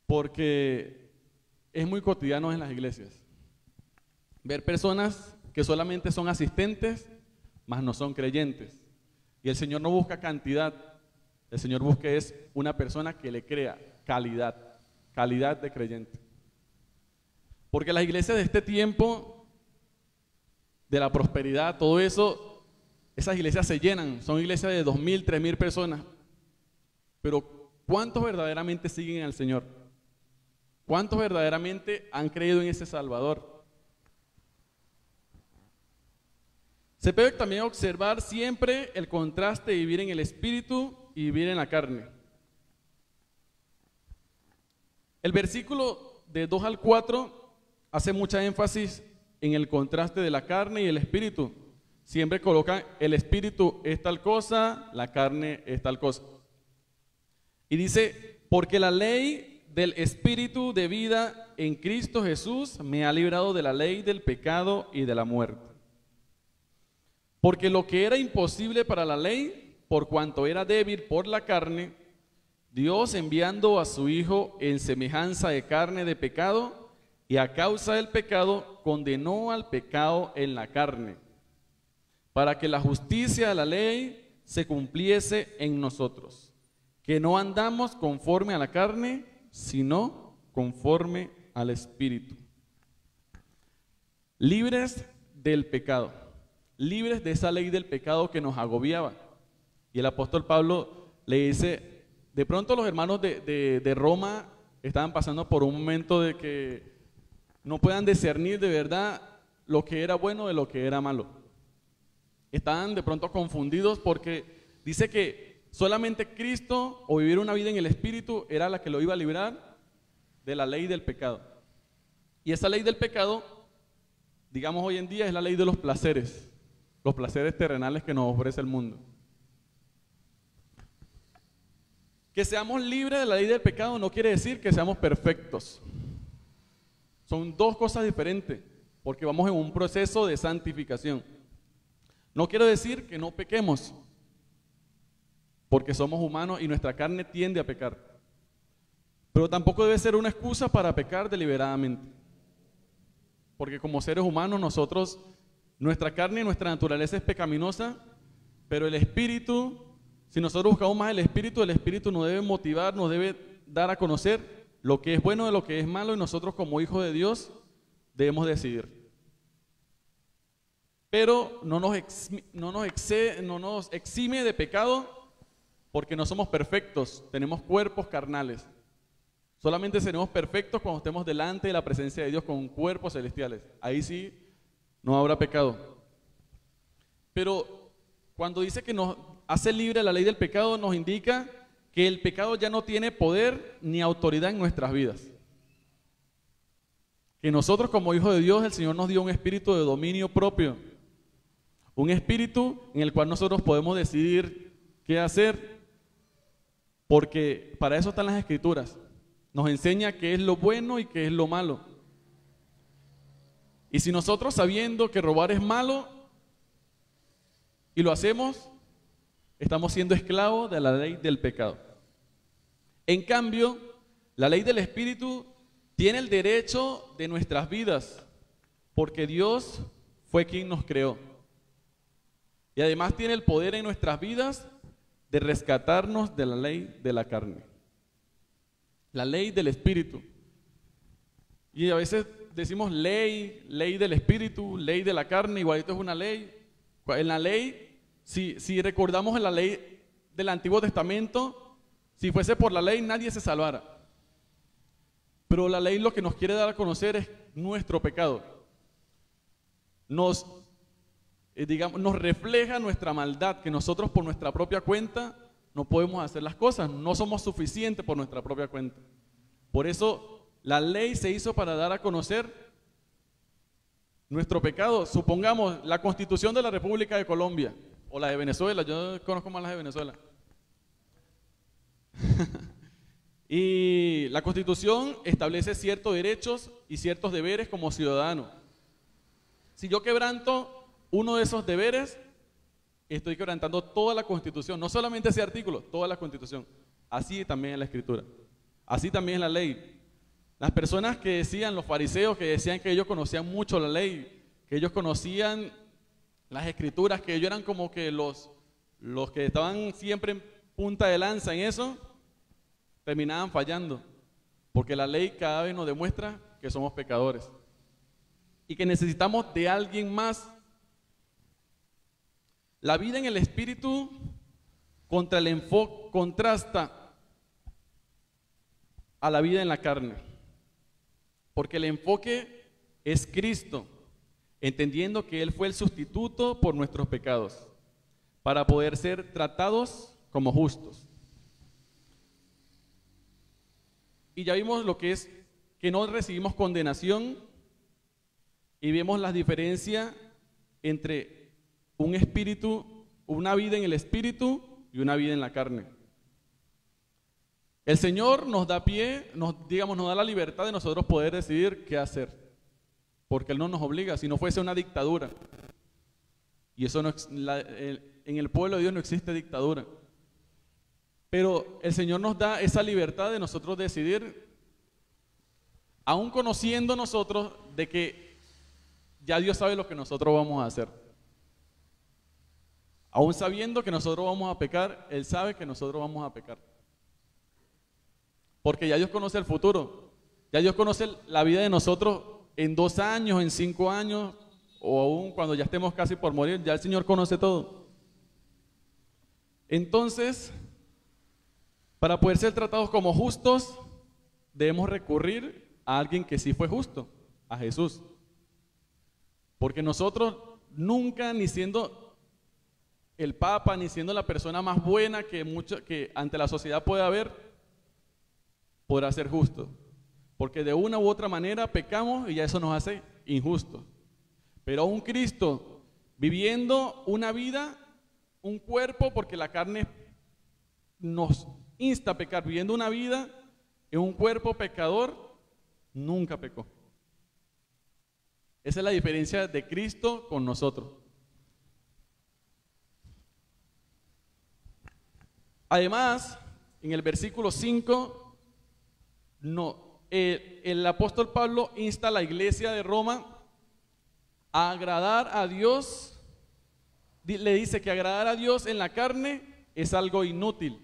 porque es muy cotidiano en las iglesias ver personas que solamente son asistentes, mas no son creyentes. Y el Señor no busca cantidad, el Señor busca es una persona que le crea calidad de creyente. Porque las iglesias de este tiempo, de la prosperidad, todo eso, esas iglesias se llenan, son iglesias de 2.000, 3.000 personas. Pero ¿cuántos verdaderamente siguen al Señor? ¿Cuántos verdaderamente han creído en ese Salvador? Se puede también observar siempre el contraste de vivir en el espíritu y vivir en la carne. El versículo de 2 al 4 hace mucha énfasis en el contraste de la carne y el espíritu. Siempre colocan el espíritu es tal cosa, la carne es tal cosa. Y dice, porque la ley del espíritu de vida en Cristo Jesús me ha librado de la ley del pecado y de la muerte. Porque lo que era imposible para la ley, por cuanto era débil por la carne, Dios enviando a su Hijo en semejanza de carne de pecado, y a causa del pecado condenó al pecado en la carne, para que la justicia de la ley se cumpliese en nosotros, que no andamos conforme a la carne, sino conforme al Espíritu. Libres del pecado, libres de esa ley del pecado que nos agobiaba. Y el apóstol Pablo le dice, de pronto los hermanos de Roma estaban pasando por un momento de que no puedan discernir de verdad lo que era bueno de lo que era malo. Estaban de pronto confundidos porque dice que solamente Cristo o vivir una vida en el Espíritu era la que lo iba a librar de la ley del pecado. Y esa ley del pecado, digamos hoy en día, es la ley de los placeres terrenales que nos ofrece el mundo. Que seamos libres de la ley del pecado no quiere decir que seamos perfectos. Son dos cosas diferentes, porque vamos en un proceso de santificación. No quiero decir que no pequemos, porque somos humanos y nuestra carne tiende a pecar. Pero tampoco debe ser una excusa para pecar deliberadamente. Porque como seres humanos nosotros, nuestra carne y nuestra naturaleza es pecaminosa, pero el Espíritu, si nosotros buscamos más el Espíritu nos debe motivar, nos debe dar a conocer lo que es bueno de lo que es malo, y nosotros como hijos de Dios debemos decidir. Pero no nos exime de pecado, porque no somos perfectos, tenemos cuerpos carnales. Solamente seremos perfectos cuando estemos delante de la presencia de Dios con cuerpos celestiales. Ahí sí no habrá pecado. Pero cuando dice que nos hace libre la ley del pecado, nos indica que el pecado ya no tiene poder ni autoridad en nuestras vidas. Que nosotros como hijos de Dios, el Señor nos dio un espíritu de dominio propio. Un espíritu en el cual nosotros podemos decidir qué hacer, porque para eso están las Escrituras. Nos enseña qué es lo bueno y qué es lo malo. Y si nosotros, sabiendo que robar es malo y lo hacemos, estamos siendo esclavos de la ley del pecado. En cambio, la ley del Espíritu tiene el derecho de nuestras vidas, porque Dios fue quien nos creó. Y además tiene el poder en nuestras vidas de rescatarnos de la ley de la carne. La ley del Espíritu. Y a veces decimos ley del Espíritu, ley de la carne, igualito es una ley. En la ley, si recordamos en la ley del Antiguo Testamento, si fuese por la ley nadie se salvara. Pero la ley lo que nos quiere dar a conocer es nuestro pecado. Nos refleja nuestra maldad, que nosotros por nuestra propia cuenta no podemos hacer las cosas, no somos suficientes por nuestra propia cuenta. Por eso la ley se hizo para dar a conocer nuestro pecado. Supongamos la Constitución de la República de Colombia o la de Venezuela, yo conozco más las de Venezuela. Y la Constitución establece ciertos derechos y ciertos deberes como ciudadano. Si yo quebranto uno de esos deberes, estoy quebrantando toda la Constitución, no solamente ese artículo, toda la Constitución. Así también es la Escritura. Así también es la ley. Las personas que decían, los fariseos, que decían que ellos conocían mucho la ley, que ellos conocían las Escrituras, que ellos eran como que los que estaban siempre en punta de lanza en eso, terminaban fallando. Porque la ley cada vez nos demuestra que somos pecadores y que necesitamos de alguien más. La vida en el Espíritu contra el enfoque contrasta a la vida en la carne, porque el enfoque es Cristo, entendiendo que Él fue el sustituto por nuestros pecados, para poder ser tratados como justos. Y ya vimos lo que es que no recibimos condenación, y vemos la diferencia entre un espíritu, una vida en el espíritu y una vida en la carne. El Señor nos da pie, nos da la libertad de nosotros poder decidir qué hacer, porque Él no nos obliga. Si no fuese una dictadura, y eso no, en el pueblo de Dios no existe dictadura, pero el Señor nos da esa libertad de nosotros decidir, aún conociendo nosotros de que ya Dios sabe lo que nosotros vamos a hacer. Aún sabiendo que nosotros vamos a pecar, Él sabe que nosotros vamos a pecar. Porque ya Dios conoce el futuro. Ya Dios conoce la vida de nosotros en 2 años, en 5 años, o aún cuando ya estemos casi por morir. Ya el Señor conoce todo. Entonces, para poder ser tratados como justos, debemos recurrir a alguien que sí fue justo, a Jesús. Porque nosotros nunca, ni siendo el Papa, ni siendo la persona más buena que ante la sociedad puede haber, podrá ser justo. Porque de una u otra manera pecamos y ya eso nos hace injustos. Pero un Cristo viviendo una vida, un cuerpo, porque la carne nos insta a pecar, viviendo una vida en un cuerpo pecador, nunca pecó. Esa es la diferencia de Cristo con nosotros. Además, en el versículo 5, el apóstol Pablo insta a la iglesia de Roma a agradar a Dios. Le dice que agradar a Dios en la carne es algo inútil.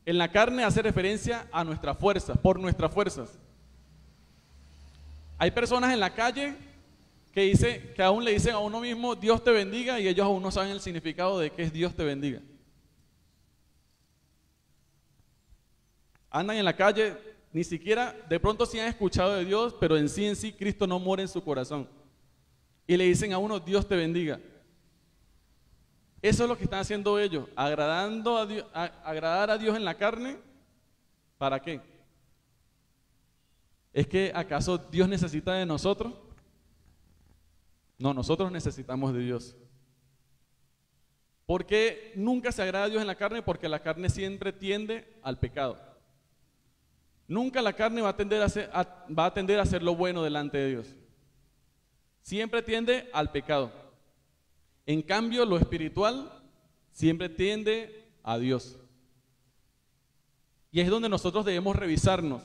En la carne hace referencia a nuestras fuerzas, por nuestras fuerzas. Hay personas en la calle que aún le dicen a uno mismo Dios te bendiga, y ellos aún no saben el significado de qué es Dios te bendiga. Andan en la calle, ni siquiera, de pronto sí han escuchado de Dios, pero en sí Cristo no mora en su corazón. Y le dicen a uno Dios te bendiga. Eso es lo que están haciendo ellos, agradar a Dios en la carne. ¿Para qué? ¿Es que acaso Dios necesita de nosotros? No, nosotros necesitamos de Dios. ¿Por qué nunca se agrada a Dios en la carne? Porque la carne siempre tiende al pecado. Nunca la carne va a tender a hacer lo bueno delante de Dios. Siempre tiende al pecado. En cambio, lo espiritual siempre tiende a Dios. Y es donde nosotros debemos revisarnos.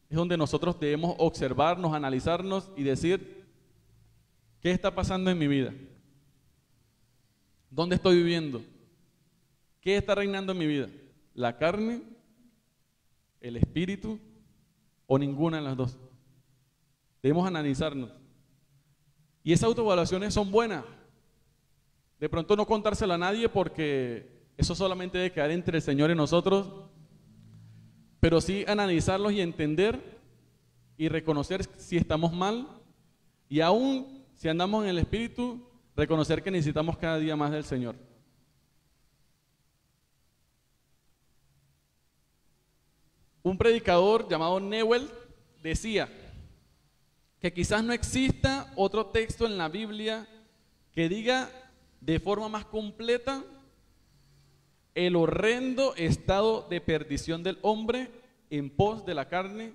Es donde nosotros debemos observarnos, analizarnos y decir, ¿qué está pasando en mi vida? ¿Dónde estoy viviendo? ¿Qué está reinando en mi vida? ¿La carne, el espíritu o ninguna de las dos? Debemos analizarnos. Y esas autoevaluaciones son buenas. De pronto no contárselo a nadie, porque eso solamente debe quedar entre el Señor y nosotros, pero sí analizarlos y entender y reconocer si estamos mal, y aún si andamos en el Espíritu, reconocer que necesitamos cada día más del Señor. Un predicador llamado Newell decía que quizás no exista otro texto en la Biblia que diga de forma más completa el horrendo estado de perdición del hombre en pos de la carne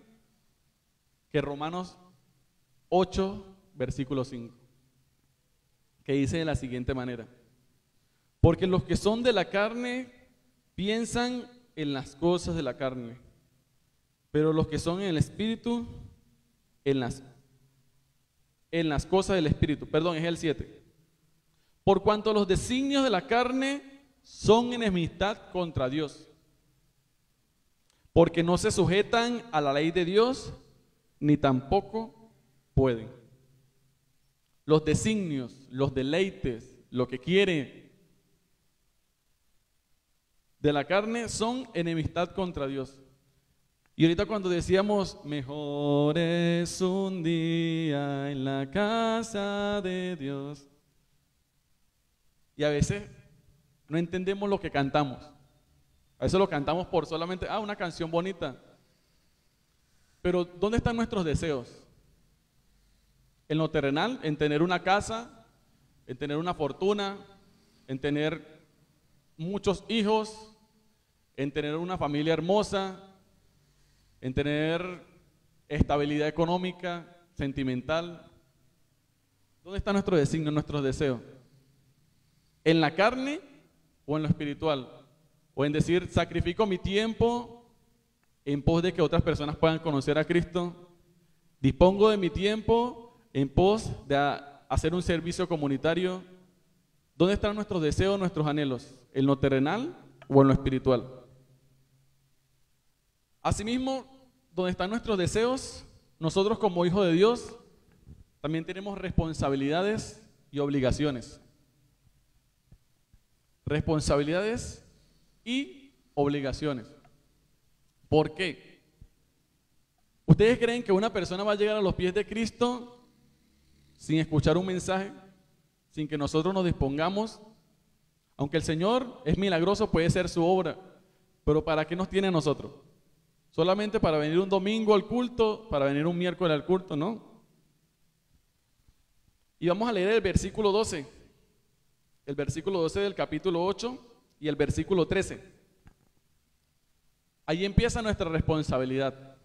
que Romanos 8, versículo 5, que dice de la siguiente manera: porque los que son de la carne piensan en las cosas de la carne, pero los que son en el espíritu, en las cosas del espíritu. Perdón, es el 7. Por cuanto los designios de la carne son enemistad contra Dios, porque no se sujetan a la ley de Dios, ni tampoco pueden. Los designios, los deleites, lo que quiere de la carne son enemistad contra Dios. Y ahorita cuando decíamos, mejor es un día en la casa de Dios, y a veces no entendemos lo que cantamos. A veces lo cantamos por solamente, una canción bonita. Pero ¿dónde están nuestros deseos? En lo terrenal, en tener una casa, en tener una fortuna, en tener muchos hijos, en tener una familia hermosa, en tener estabilidad económica, sentimental. ¿Dónde está nuestro designio, nuestros deseos? ¿En la carne o en lo espiritual? O en decir, sacrifico mi tiempo en pos de que otras personas puedan conocer a Cristo. Dispongo de mi tiempo en pos de hacer un servicio comunitario. ¿Dónde están nuestros deseos, nuestros anhelos? ¿En lo terrenal o en lo espiritual? Asimismo, donde están nuestros deseos, nosotros como hijos de Dios también tenemos responsabilidades y obligaciones. Responsabilidades y obligaciones. ¿Por qué? ¿Ustedes creen que una persona va a llegar a los pies de Cristo sin escuchar un mensaje, sin que nosotros nos dispongamos? Aunque el Señor es milagroso, puede ser su obra, pero ¿para qué nos tiene a nosotros? ¿Solamente para venir un domingo al culto, para venir un miércoles al culto? No. Y vamos a leer el versículo 12. El versículo 12 del capítulo 8 y el versículo 13. Ahí empieza nuestra responsabilidad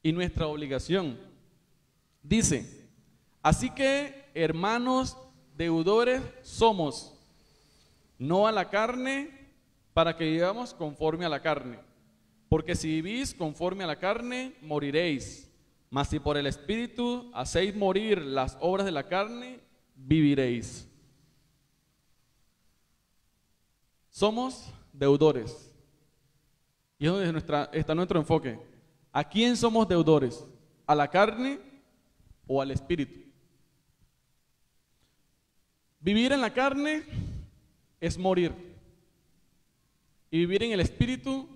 y nuestra obligación. Dice, así que, hermanos deudores somos, no a la carne, para que vivamos conforme a la carne. Porque si vivís conforme a la carne, moriréis. Mas si por el Espíritu hacéis morir las obras de la carne, viviréis. Somos deudores. Y es donde está nuestro enfoque. ¿A quién somos deudores? ¿A la carne o al Espíritu? Vivir en la carne es morir. Y vivir en el Espíritu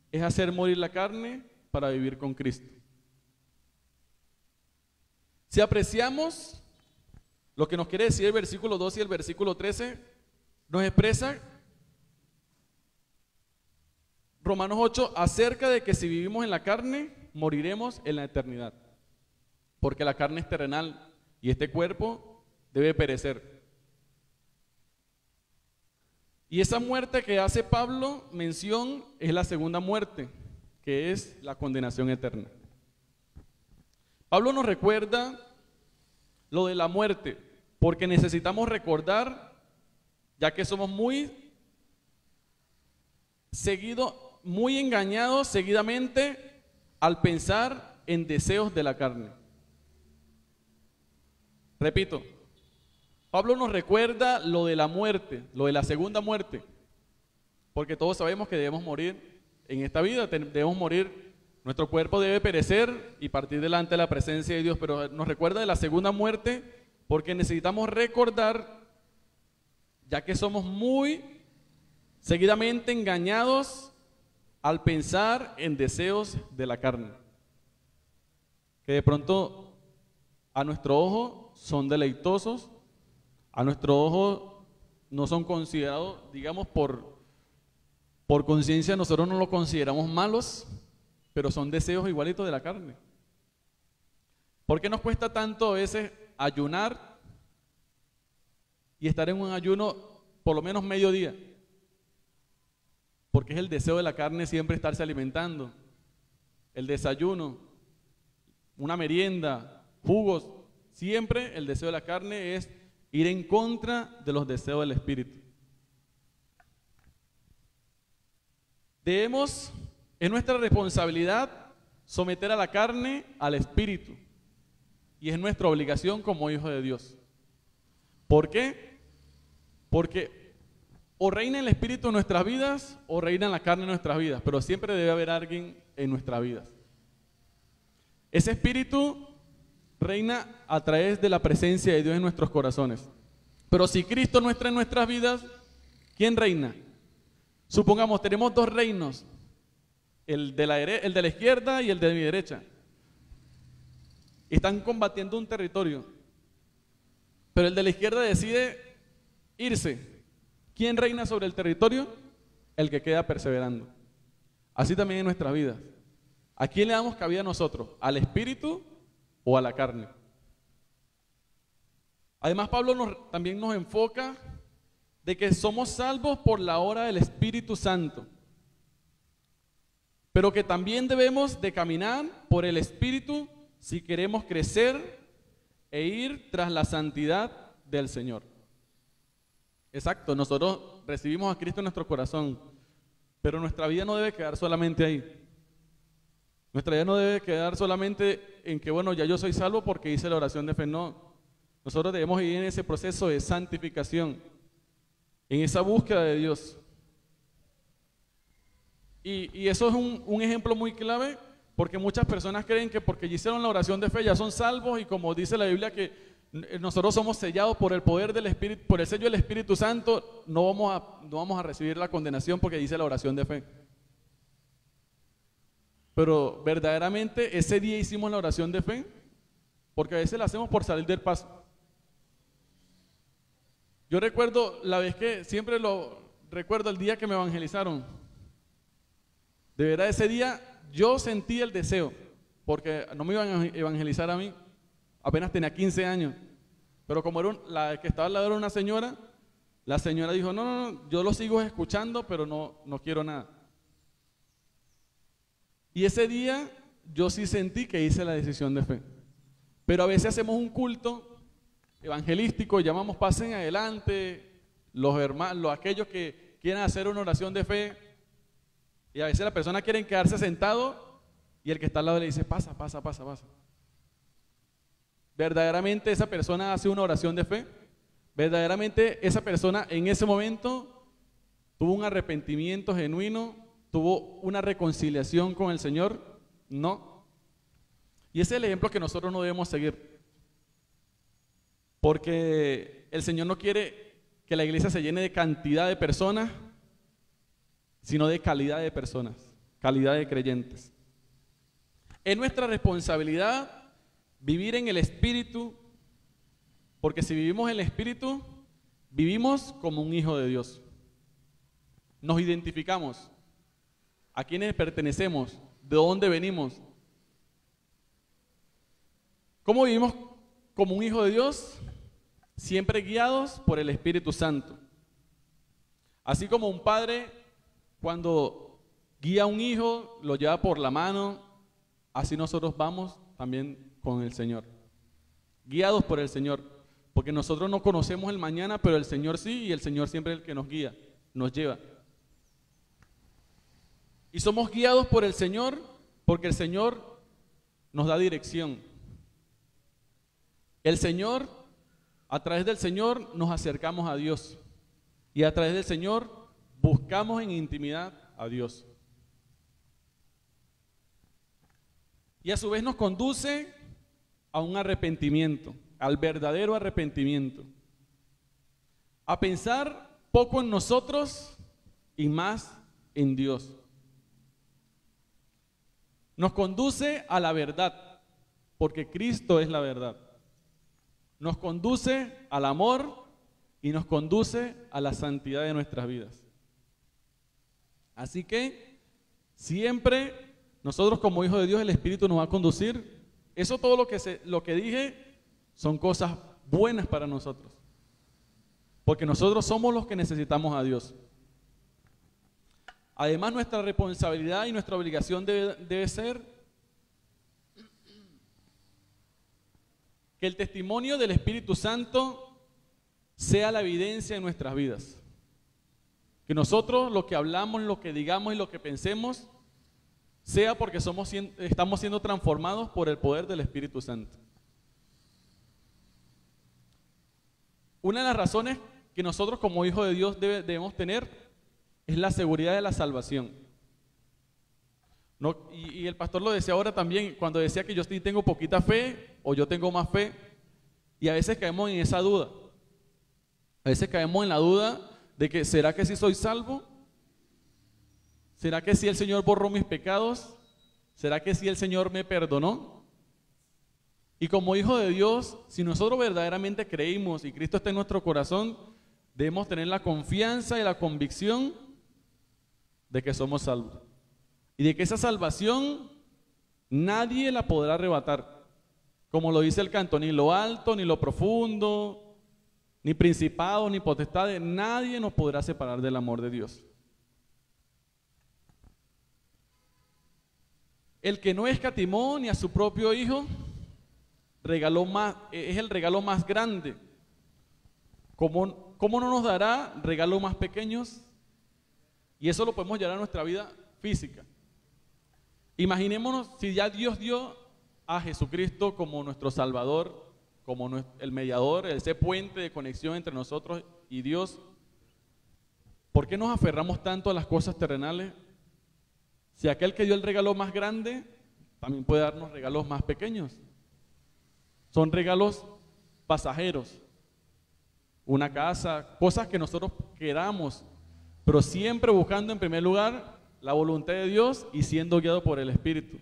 es hacer morir la carne para vivir con Cristo. Si apreciamos lo que nos quiere decir el versículo 12 y el versículo 13, nos expresa Romanos 8 acerca de que si vivimos en la carne, moriremos en la eternidad. Porque la carne es terrenal y este cuerpo debe perecer. Y esa muerte que hace Pablo mención es la segunda muerte, que es la condenación eterna. Pablo nos recuerda lo de la muerte, porque necesitamos recordar, ya que somos muy engañados seguidamente al pensar en deseos de la carne. Repito, Pablo nos recuerda lo de la muerte, lo de la segunda muerte, porque todos sabemos que debemos morir en esta vida, debemos morir, nuestro cuerpo debe perecer y partir delante de la presencia de Dios, pero nos recuerda de la segunda muerte porque necesitamos recordar, ya que somos muy seguidamente engañados al pensar en deseos de la carne, que de pronto a nuestro ojo son deleitosos, a nuestro ojo no son considerados, digamos, por conciencia nosotros no los consideramos malos, pero son deseos igualitos de la carne. ¿Por qué nos cuesta tanto a veces ayunar y estar en un ayuno por lo menos mediodía? Porque es el deseo de la carne siempre estarse alimentando. El desayuno, una merienda, jugos, siempre el deseo de la carne es ir en contra de los deseos del Espíritu. es nuestra responsabilidad someter a la carne al espíritu. Y es nuestra obligación como hijos de Dios. ¿Por qué? Porque o reina el espíritu en nuestras vidas o reina la carne en nuestras vidas, pero siempre debe haber alguien en nuestras vidas. Ese espíritu reina a través de la presencia de Dios en nuestros corazones. Pero si Cristo no está en nuestras vidas, ¿quién reina? Supongamos, tenemos dos reinos, el de la izquierda y el de mi derecha. Están combatiendo un territorio, pero el de la izquierda decide irse. ¿Quién reina sobre el territorio? El que queda perseverando. Así también en nuestras vidas. ¿A quién le damos cabida nosotros? ¿Al espíritu o a la carne? Además, Pablo también nos enfoca de que somos salvos por la obra del Espíritu Santo, pero que también debemos de caminar por el Espíritu si queremos crecer e ir tras la santidad del Señor. Exacto, nosotros recibimos a Cristo en nuestro corazón, pero nuestra vida no debe quedar solamente ahí. Nuestra vida no debe quedar solamente en que, bueno, ya yo soy salvo porque hice la oración de fe. No, nosotros debemos ir en ese proceso de santificación, en esa búsqueda de Dios. Y eso es un ejemplo muy clave, porque muchas personas creen que porque ya hicieron la oración de fe ya son salvos, y como dice la Biblia que nosotros somos sellados por el poder del Espíritu, por el sello del Espíritu Santo, no vamos a recibir la condenación porque dice la oración de fe. Pero verdaderamente ese día hicimos la oración de fe, porque a veces la hacemos por salir del paso. Yo recuerdo la vez que, siempre lo recuerdo, el día que me evangelizaron. De verdad, ese día yo sentí el deseo, porque no me iban a evangelizar a mí, apenas tenía 15 años, pero como la que estaba al lado era una señora, la señora dijo, no, yo lo sigo escuchando, pero no quiero nada. Y ese día yo sí sentí que hice la decisión de fe. Pero a veces hacemos un culto evangelístico, llamamos pasen adelante, los hermanos, aquellos que quieren hacer una oración de fe, y a veces las personas quieren quedarse sentado y el que está al lado le dice, pasa. ¿Verdaderamente esa persona hace una oración de fe? ¿Verdaderamente esa persona en ese momento tuvo un arrepentimiento genuino? ¿Tuvo una reconciliación con el Señor? No. Y ese es el ejemplo que nosotros no debemos seguir. Porque el Señor no quiere que la iglesia se llene de cantidad de personas, sino de calidad de personas, calidad de creyentes. Es nuestra responsabilidad vivir en el Espíritu, porque si vivimos en el Espíritu, vivimos como un hijo de Dios. Nos identificamos. ¿A quiénes pertenecemos? ¿De dónde venimos? ¿Cómo vivimos como un hijo de Dios? Siempre guiados por el Espíritu Santo. Así como un padre, cuando guía a un hijo, lo lleva por la mano, así nosotros vamos también con el Señor. Guiados por el Señor, porque nosotros no conocemos el mañana, pero el Señor sí, y el Señor siempre es el que nos guía, nos lleva. Y somos guiados por el Señor porque el Señor nos da dirección. El Señor, a través del Señor nos acercamos a Dios. Y a través del Señor buscamos en intimidad a Dios. Y a su vez nos conduce a un arrepentimiento, al verdadero arrepentimiento. A pensar poco en nosotros y más en Dios. Nos conduce a la verdad, porque Cristo es la verdad. Nos conduce al amor y nos conduce a la santidad de nuestras vidas. Así que siempre nosotros como hijos de Dios, el Espíritu nos va a conducir. Eso todo lo que dije son cosas buenas para nosotros, porque nosotros somos los que necesitamos a Dios. Además, nuestra responsabilidad y nuestra obligación debe ser que el testimonio del Espíritu Santo sea la evidencia en nuestras vidas. Que nosotros lo que hablamos, lo que digamos y lo que pensemos sea porque estamos siendo transformados por el poder del Espíritu Santo. Una de las razones que nosotros como hijos de Dios debemos tener es la seguridad de la salvación. No, y el pastor lo decía ahora también, cuando decía que yo sí tengo poquita fe o yo tengo más fe, y a veces caemos en esa duda. A veces caemos en la duda de que ¿será que sí soy salvo? ¿Será que sí el Señor borró mis pecados? ¿Será que sí el Señor me perdonó? Y como hijo de Dios, si nosotros verdaderamente creímos y Cristo está en nuestro corazón, debemos tener la confianza y la convicción de que somos salvos. Y de que esa salvación nadie la podrá arrebatar. Como lo dice el canto, ni lo alto, ni lo profundo, ni principado, ni potestades, nadie nos podrá separar del amor de Dios. El que no escatimó ni a su propio Hijo, es el regalo más grande. ¿Cómo no nos dará regalos más pequeños? Y eso lo podemos llevar a nuestra vida física. Imaginémonos si ya Dios dio a Jesucristo como nuestro Salvador, como el mediador, ese puente de conexión entre nosotros y Dios. ¿Por qué nos aferramos tanto a las cosas terrenales? Si aquel que dio el regalo más grande, también puede darnos regalos más pequeños. Son regalos pasajeros. Una casa, cosas que nosotros queramos, pero siempre buscando en primer lugar la voluntad de Dios y siendo guiado por el Espíritu.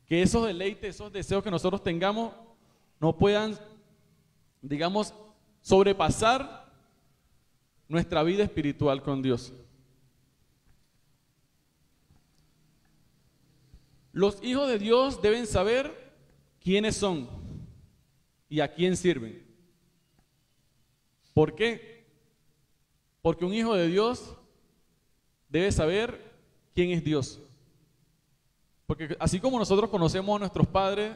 Que esos deleites, esos deseos que nosotros tengamos no puedan, digamos, sobrepasar nuestra vida espiritual con Dios. Los hijos de Dios deben saber quiénes son y a quién sirven. ¿Por qué? Porque un hijo de Dios debe saber quién es Dios. Porque así como nosotros conocemos a nuestros padres,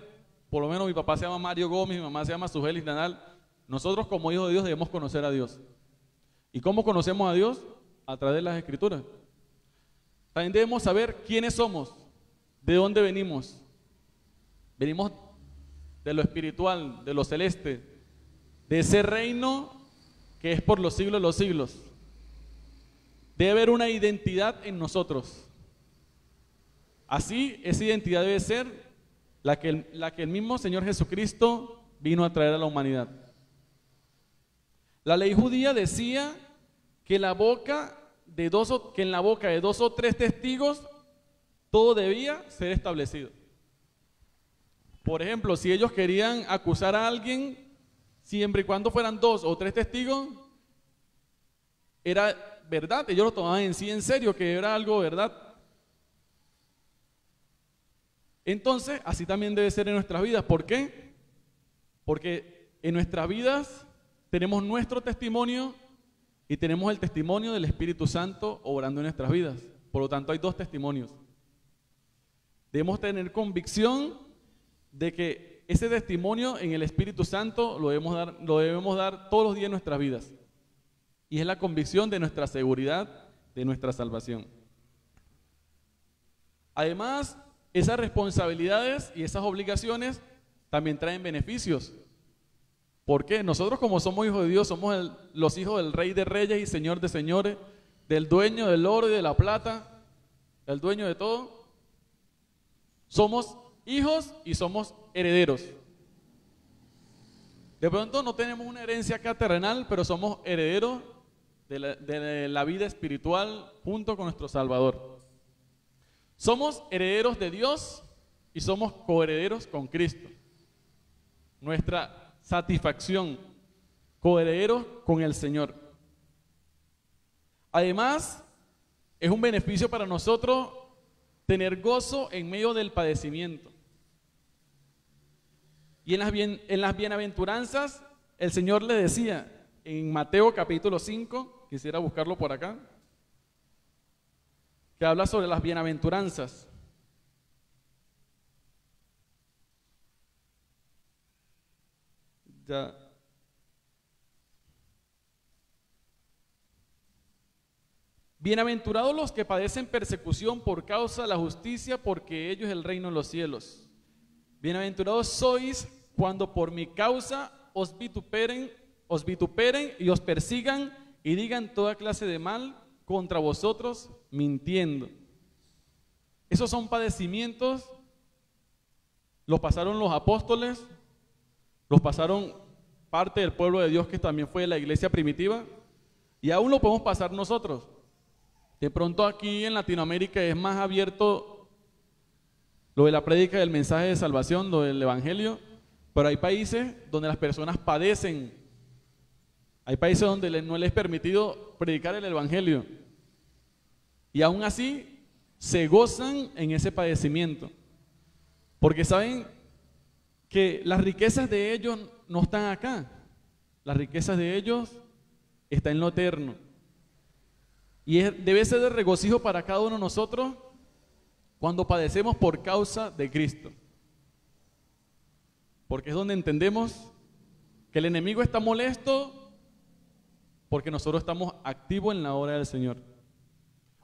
por lo menos mi papá se llama Mario Gómez, mi mamá se llama Sugelis Nanal, nosotros como hijos de Dios debemos conocer a Dios. ¿Y cómo conocemos a Dios? A través de las Escrituras. También debemos saber quiénes somos, de dónde venimos. Venimos de lo espiritual, de lo celeste, de ese reino que es por los siglos de los siglos. Debe haber una identidad en nosotros. Así, esa identidad debe ser la que el mismo Señor Jesucristo vino a traer a la humanidad. La ley judía decía que en la boca de dos o tres testigos todo debía ser establecido. Por ejemplo, si ellos querían acusar a alguien, siempre y cuando fueran 2 o 3 testigos, era verdad, ellos lo tomaban en sí en serio, que era algo verdad. Entonces, así también debe ser en nuestras vidas. ¿Por qué? Porque en nuestras vidas tenemos nuestro testimonio y tenemos el testimonio del Espíritu Santo obrando en nuestras vidas. Por lo tanto, hay 2 testimonios. Debemos tener convicción de que ese testimonio en el Espíritu Santo lo debemos dar todos los días en nuestras vidas. Y es la convicción de nuestra seguridad, de nuestra salvación. Además, esas responsabilidades y esas obligaciones también traen beneficios. ¿Por qué? Nosotros como somos hijos de Dios, somos los hijos del Rey de Reyes y Señor de Señores, del dueño del oro y de la plata, el dueño de todo. Somos hijos y somos herederos. De pronto no tenemos una herencia acá terrenal, pero somos herederos de la vida espiritual junto con nuestro Salvador. Somos herederos de Dios y somos coherederos con Cristo. Nuestra satisfacción, coherederos con el Señor. Además, es un beneficio para nosotros tener gozo en medio del padecimiento. Y en las bienaventuranzas, el Señor le decía en Mateo capítulo 5, quisiera buscarlo por acá, que habla sobre las bienaventuranzas. Ya. Bienaventurados los que padecen persecución por causa de la justicia, porque ellos es el reino de los cielos. Bienaventurados sois cuando por mi causa os vituperen y os persigan y digan toda clase de mal contra vosotros, mintiendo. Esos son padecimientos, los pasaron los apóstoles, los pasaron parte del pueblo de Dios que también fue la iglesia primitiva, y aún lo podemos pasar nosotros. De pronto aquí en Latinoamérica es más abierto lo de la prédica del mensaje de salvación, lo del evangelio, pero hay países donde las personas padecen, hay países donde no les es permitido predicar el evangelio, y aún así se gozan en ese padecimiento, porque saben que las riquezas de ellos no están acá, las riquezas de ellos están en lo eterno, y debe ser de regocijo para cada uno de nosotros cuando padecemos por causa de Cristo, porque es donde entendemos que el enemigo está molesto porque nosotros estamos activos en la obra del Señor.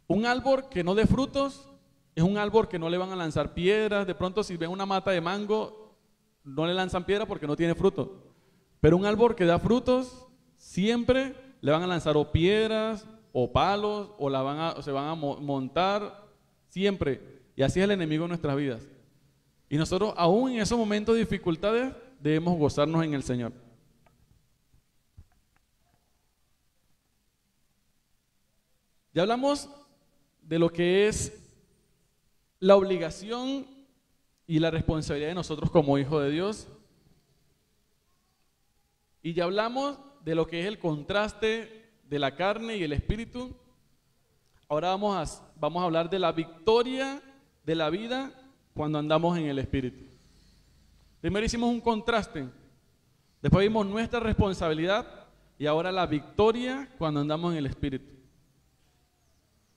Un árbol que no dé frutos es un árbol que no le van a lanzar piedras. De pronto si ven una mata de mango no le lanzan piedras porque no tiene fruto, pero un árbol que da frutos siempre le van a lanzar o piedras o palos o se van a montar siempre. Y así es el enemigo en nuestras vidas. Y nosotros, aún en esos momentos de dificultades, debemos gozarnos en el Señor. Ya hablamos de lo que es la obligación y la responsabilidad de nosotros como hijos de Dios. Y ya hablamos de lo que es el contraste de la carne y el espíritu. Ahora vamos a hablar de la victoria de la vida cuando andamos en el Espíritu. Primero hicimos un contraste, después vimos nuestra responsabilidad y ahora la victoria cuando andamos en el Espíritu.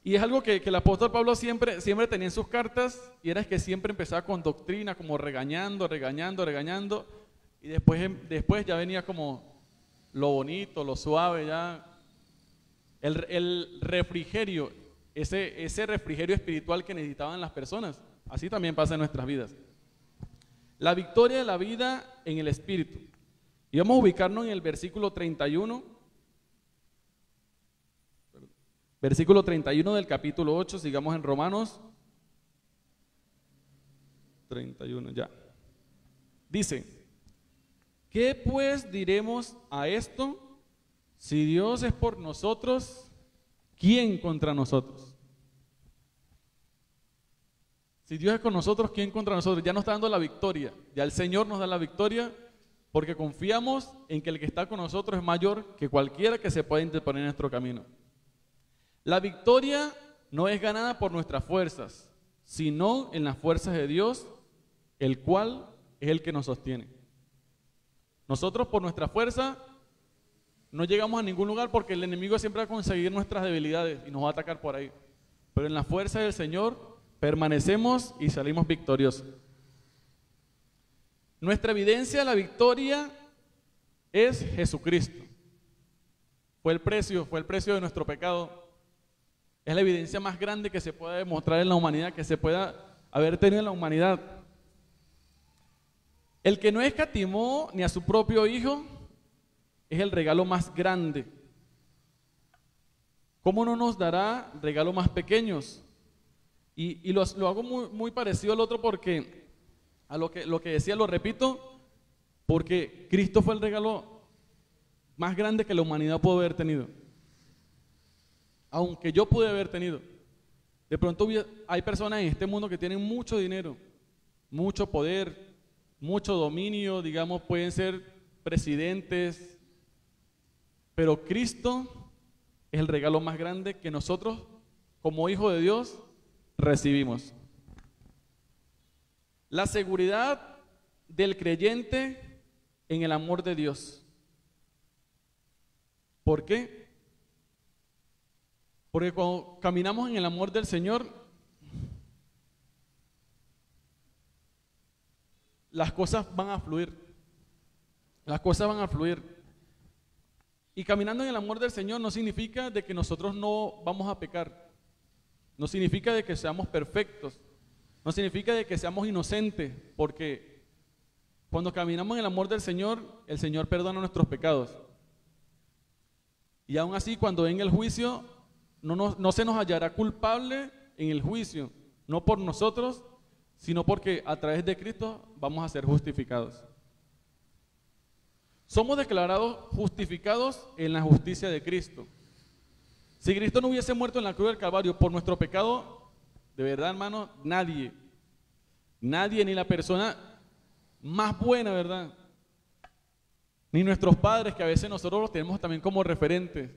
Y es algo que el apóstol Pablo siempre tenía en sus cartas, y era que siempre empezaba con doctrina, como regañando, y después ya venía como lo bonito, lo suave, ya el refrigerio, ese refrigerio espiritual que necesitaban las personas. Así también pasa en nuestras vidas. La victoria de la vida en el Espíritu. Y vamos a ubicarnos en el versículo 31. Versículo 31 del capítulo 8, sigamos en Romanos 31, ya. Dice: ¿qué pues diremos a esto? Si Dios es por nosotros, ¿quién contra nosotros? Si Dios es con nosotros, ¿quién contra nosotros? Ya nos está dando la victoria, ya el Señor nos da la victoria, porque confiamos en que el que está con nosotros es mayor que cualquiera que se pueda interponer en nuestro camino. La victoria no es ganada por nuestras fuerzas, sino en las fuerzas de Dios, el cual es el que nos sostiene. Nosotros por nuestra fuerza no llegamos a ningún lugar, porque el enemigo siempre va a conseguir nuestras debilidades y nos va a atacar por ahí. Pero en la fuerza del Señor permanecemos y salimos victoriosos. Nuestra evidencia de la victoria es Jesucristo. Fue el precio de nuestro pecado. Es la evidencia más grande que se pueda demostrar en la humanidad, que se pueda haber tenido en la humanidad. El que no escatimó ni a su propio Hijo es el regalo más grande. ¿Cómo no nos dará regalos más pequeños? Y lo hago muy parecido al otro, porque a lo que decía lo repito, porque Cristo fue el regalo más grande que la humanidad pudo haber tenido. Aunque yo pude haber tenido. De pronto hay personas en este mundo que tienen mucho dinero, mucho poder, mucho dominio, digamos, pueden ser presidentes, pero Cristo es el regalo más grande que nosotros, como hijos de Dios, recibimos. La seguridad del creyente en el amor de Dios. ¿Por qué? Porque cuando caminamos en el amor del Señor, las cosas van a fluir. Las cosas van a fluir. Y caminando en el amor del Señor no significa de que nosotros no vamos a pecar. No significa de que seamos perfectos. No significa de que seamos inocentes, porque cuando caminamos en el amor del Señor, el Señor perdona nuestros pecados. Y aún así, cuando venga el juicio, no se nos hallará culpable en el juicio, no por nosotros, sino porque a través de Cristo vamos a ser justificados. Somos declarados justificados en la justicia de Cristo. Si Cristo no hubiese muerto en la cruz del Calvario por nuestro pecado, de verdad, hermano, nadie, ni la persona más buena, ¿verdad? Ni nuestros padres, que a veces nosotros los tenemos también como referentes.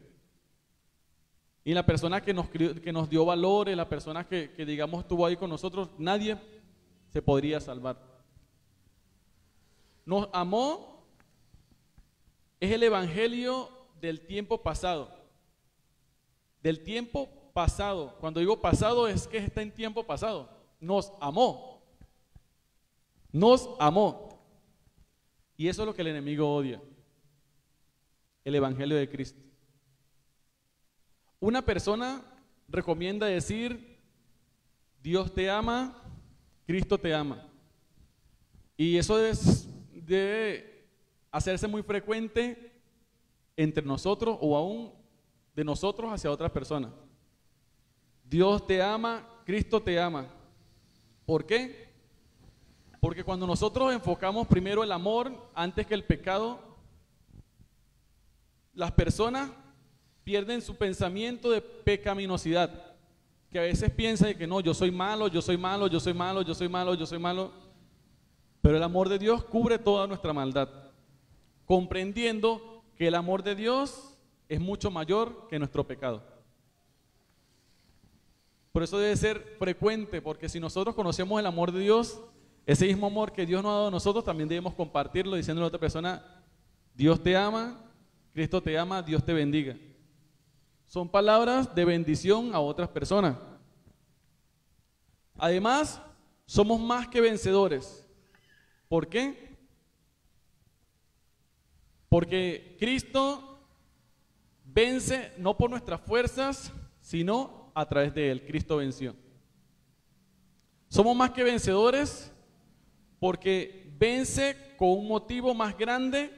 Y la persona que nos dio valores, la persona que digamos estuvo ahí con nosotros, nadie se podría salvar. Nos amó, es el evangelio del tiempo pasado. Del tiempo pasado. Cuando digo pasado es que está en tiempo pasado. Nos amó. Nos amó. Y eso es lo que el enemigo odia. El evangelio de Cristo. Una persona recomienda decir, Dios te ama, Cristo te ama. Y eso debe hacerse muy frecuente entre nosotros o aún de nosotros hacia otras personas. Dios te ama, Cristo te ama. ¿Por qué? Porque cuando nosotros enfocamos primero el amor antes que el pecado, las personas pierden su pensamiento de pecaminosidad, que a veces piensan de que no, yo soy malo, yo soy malo, yo soy malo, yo soy malo, yo soy malo, pero el amor de Dios cubre toda nuestra maldad, comprendiendo que el amor de Dios es mucho mayor que nuestro pecado. Por eso debe ser frecuente, porque si nosotros conocemos el amor de Dios, ese mismo amor que Dios nos ha dado a nosotros, también debemos compartirlo diciéndole a otra persona, Dios te ama, Cristo te ama, Dios te bendiga. Son palabras de bendición a otras personas. Además, somos más que vencedores. ¿Por qué? Porque Cristo vence no por nuestras fuerzas, sino a través de Él. Cristo venció. Somos más que vencedores porque vence con un motivo más grande,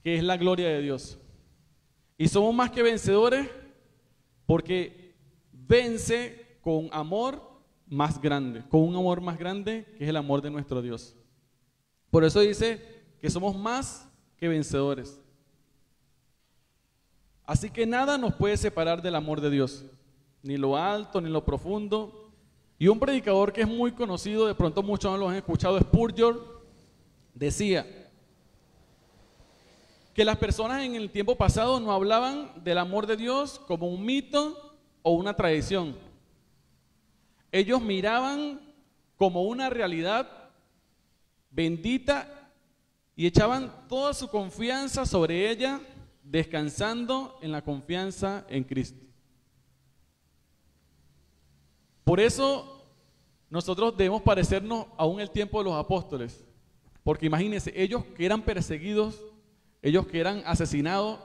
que es la gloria de Dios. Y somos más que vencedores porque vence con amor más grande, con un amor más grande que es el amor de nuestro Dios. Por eso dice que somos más que vencedores. Así que nada nos puede separar del amor de Dios, ni lo alto, ni lo profundo. Y un predicador que es muy conocido, de pronto muchos no lo han escuchado, Spurgeon, decía que las personas en el tiempo pasado no hablaban del amor de Dios como un mito o una tradición. Ellos miraban como una realidad bendita y echaban toda su confianza sobre ella, descansando en la confianza en Cristo. Por eso nosotros debemos parecernos aún el tiempo de los apóstoles, porque imagínense, ellos que eran perseguidos, ellos que eran asesinados,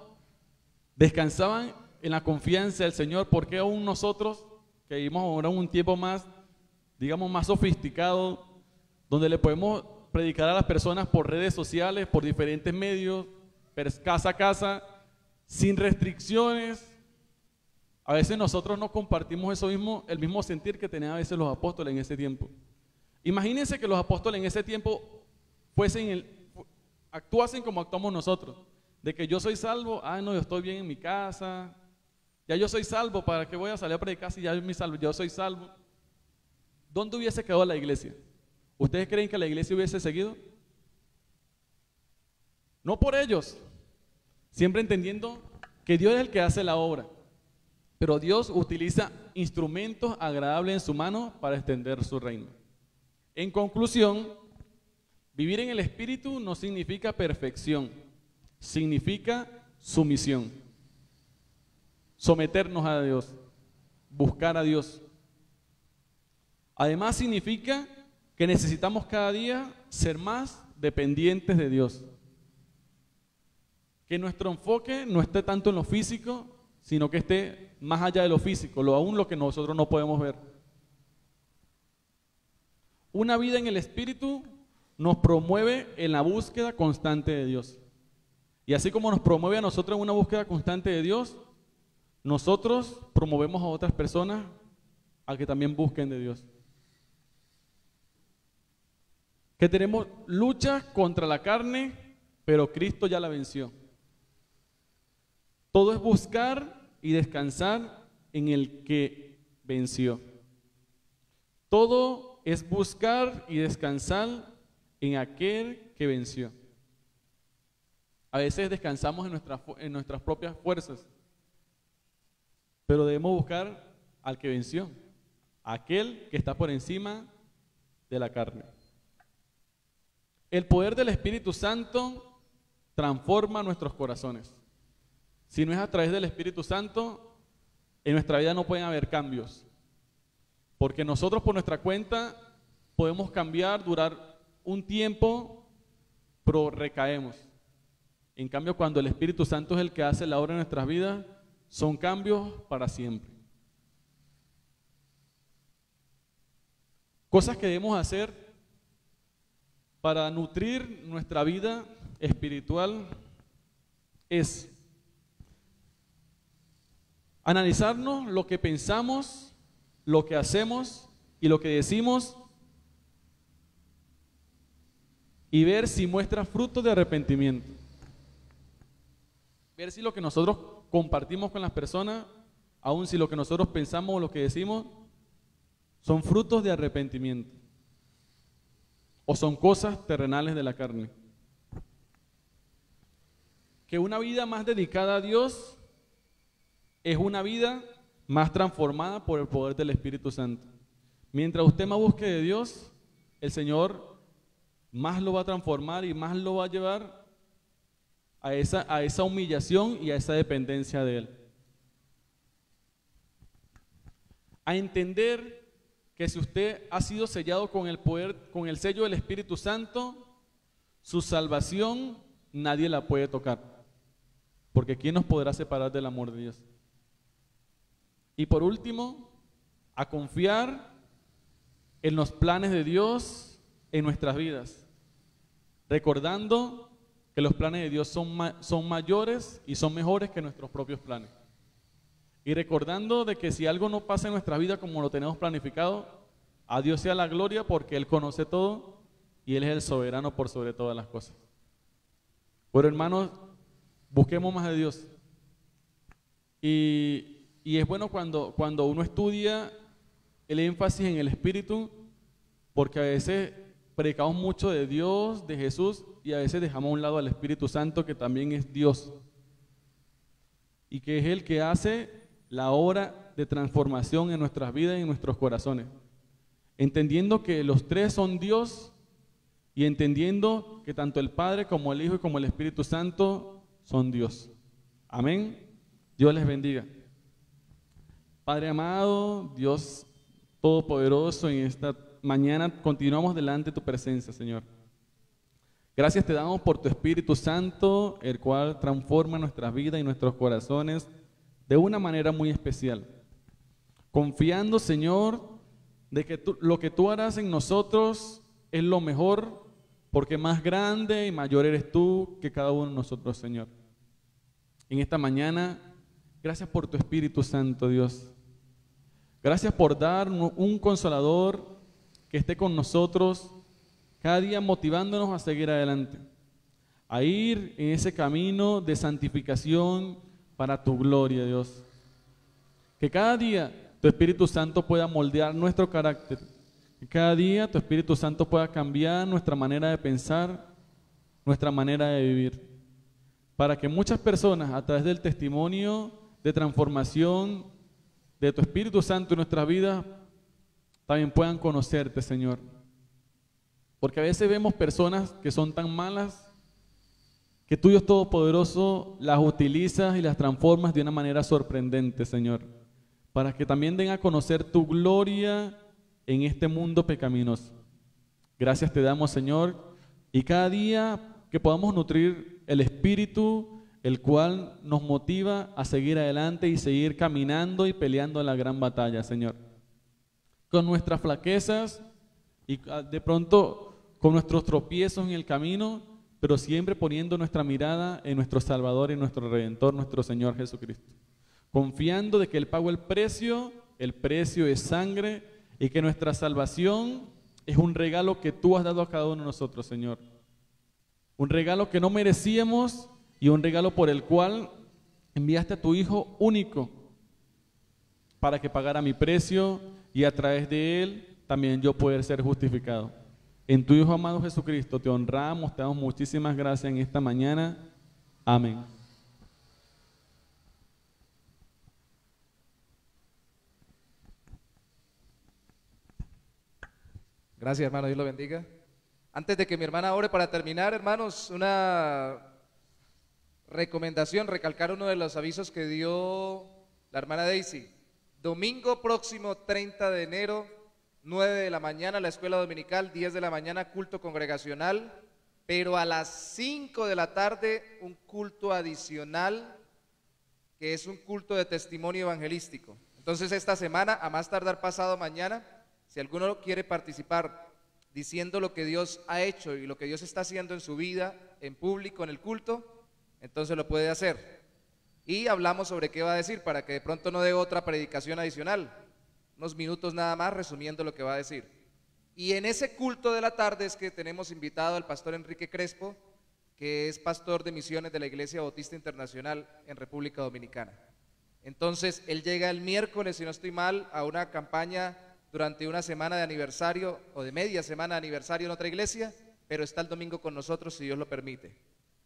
descansaban en la confianza del Señor. ¿Por qué aún nosotros, que vivimos ahora un tiempo más, digamos, más sofisticado, donde le podemos predicar a las personas por redes sociales, por diferentes medios, casa a casa, sin restricciones? A veces nosotros no compartimos eso mismo, el mismo sentir que tenían a veces los apóstoles en ese tiempo. Imagínense que los apóstoles en ese tiempo actuasen como actuamos nosotros, de que yo soy salvo, no, yo estoy bien en mi casa, ya yo soy salvo, ¿para qué voy a salir a predicar si ya me salvo? Yo soy salvo. ¿Dónde hubiese quedado la iglesia? ¿Ustedes creen que la iglesia hubiese seguido? No por ellos, siempre entendiendo que Dios es el que hace la obra, pero Dios utiliza instrumentos agradables en su mano para extender su reino. En conclusión, vivir en el Espíritu no significa perfección, significa sumisión. Someternos a Dios, buscar a Dios. Además significa que necesitamos cada día ser más dependientes de Dios. Que nuestro enfoque no esté tanto en lo físico, sino que esté más allá de lo físico, aún lo que nosotros no podemos ver. Una vida en el Espíritu nos promueve en la búsqueda constante de Dios. Y así como nos promueve a nosotros en una búsqueda constante de Dios, nosotros promovemos a otras personas a que también busquen de Dios. Que tenemos lucha contra la carne, pero Cristo ya la venció. Todo es buscar y descansar en el que venció. Todo es buscar y descansar en aquel que venció. A veces descansamos en nuestras propias fuerzas, pero debemos buscar al que venció, aquel que está por encima de la carne. El poder del Espíritu Santo transforma nuestros corazones. Si no es a través del Espíritu Santo, en nuestra vida no pueden haber cambios. Porque nosotros por nuestra cuenta podemos cambiar, durar un tiempo, pero recaemos. En cambio, cuando el Espíritu Santo es el que hace la obra en nuestras vidas, son cambios para siempre. Cosas que debemos hacer para nutrir nuestra vida espiritual es analizarnos lo que pensamos, lo que hacemos y lo que decimos y ver si muestra frutos de arrepentimiento. Ver si lo que nosotros compartimos con las personas, aun si lo que nosotros pensamos o lo que decimos, son frutos de arrepentimiento o son cosas terrenales de la carne. Que una vida más dedicada a Dios es una vida más transformada por el poder del Espíritu Santo. Mientras usted más busque de Dios, el Señor más lo va a transformar y más lo va a llevar a esa humillación y a esa dependencia de Él. A entender que si usted ha sido sellado con el poder, con el sello del Espíritu Santo, su salvación nadie la puede tocar. Porque ¿quién nos podrá separar del amor de Dios? Y por último, a confiar en los planes de Dios en nuestras vidas, recordando que los planes de Dios son mayores y son mejores que nuestros propios planes. Y recordando de que si algo no pasa en nuestra vida como lo tenemos planificado, a Dios sea la gloria porque Él conoce todo y Él es el soberano por sobre todas las cosas. Pero hermanos, busquemos más de Dios. Y es bueno cuando uno estudia el énfasis en el Espíritu, porque a veces predicamos mucho de Dios, de Jesús, y a veces dejamos a un lado al Espíritu Santo, que también es Dios, y que es el que hace la obra de transformación en nuestras vidas y en nuestros corazones. Entendiendo que los tres son Dios, y entendiendo que tanto el Padre como el Hijo y como el Espíritu Santo son Dios. Amén. Dios les bendiga. Padre amado, Dios todopoderoso, en esta mañana continuamos delante de tu presencia, Señor. Gracias te damos por tu Espíritu Santo, el cual transforma nuestras vidas y nuestros corazones de una manera muy especial. Confiando, Señor, de que lo que tú harás en nosotros es lo mejor, porque más grande y mayor eres tú que cada uno de nosotros, Señor. En esta mañana, gracias por tu Espíritu Santo, Dios. Gracias por dar un consolador que esté con nosotros cada día motivándonos a seguir adelante, a ir en ese camino de santificación para tu gloria, Dios. Que cada día tu Espíritu Santo pueda moldear nuestro carácter, que cada día tu Espíritu Santo pueda cambiar nuestra manera de pensar, nuestra manera de vivir, para que muchas personas a través del testimonio de transformación de tu Espíritu Santo en nuestras vidas también puedan conocerte, Señor. Porque a veces vemos personas que son tan malas que tú, Dios Todopoderoso, las utilizas y las transformas de una manera sorprendente, Señor, para que también den a conocer tu gloria en este mundo pecaminoso. Gracias te damos, Señor, y cada día que podamos nutrir el espíritu el cual nos motiva a seguir adelante y seguir caminando y peleando la gran batalla, Señor. Con nuestras flaquezas y de pronto con nuestros tropiezos en el camino, pero siempre poniendo nuestra mirada en nuestro Salvador y nuestro Redentor, nuestro Señor Jesucristo. Confiando de que Él pagó el precio es sangre, y que nuestra salvación es un regalo que tú has dado a cada uno de nosotros, Señor. Un regalo que no merecíamos y un regalo por el cual enviaste a tu Hijo único para que pagara mi precio y a través de Él también yo poder ser justificado. En tu Hijo amado Jesucristo te honramos, te damos muchísimas gracias en esta mañana. Amén. Gracias, hermano, Dios lo bendiga. Antes de que mi hermana ore para terminar, hermanos, una recomendación, recalcar uno de los avisos que dio la hermana Daisy. Domingo próximo 30 de enero, 9 de la mañana, la escuela dominical, 10 de la mañana, culto congregacional, pero a las 5 de la tarde, un culto adicional, que es un culto de testimonio evangelístico. Entonces, esta semana, a más tardar pasado mañana, si alguno quiere participar diciendo lo que Dios ha hecho y lo que Dios está haciendo en su vida, en público, en el culto, entonces lo puede hacer. Y hablamos sobre qué va a decir, para que de pronto no dé otra predicación adicional, unos minutos nada más resumiendo lo que va a decir. Y en ese culto de la tarde es que tenemos invitado al pastor Enrique Crespo, que es pastor de misiones de la Iglesia Bautista Internacional en República Dominicana. Entonces, él llega el miércoles, si no estoy mal, a una campaña durante una semana de aniversario o de media semana de aniversario en otra iglesia, pero está el domingo con nosotros si Dios lo permite.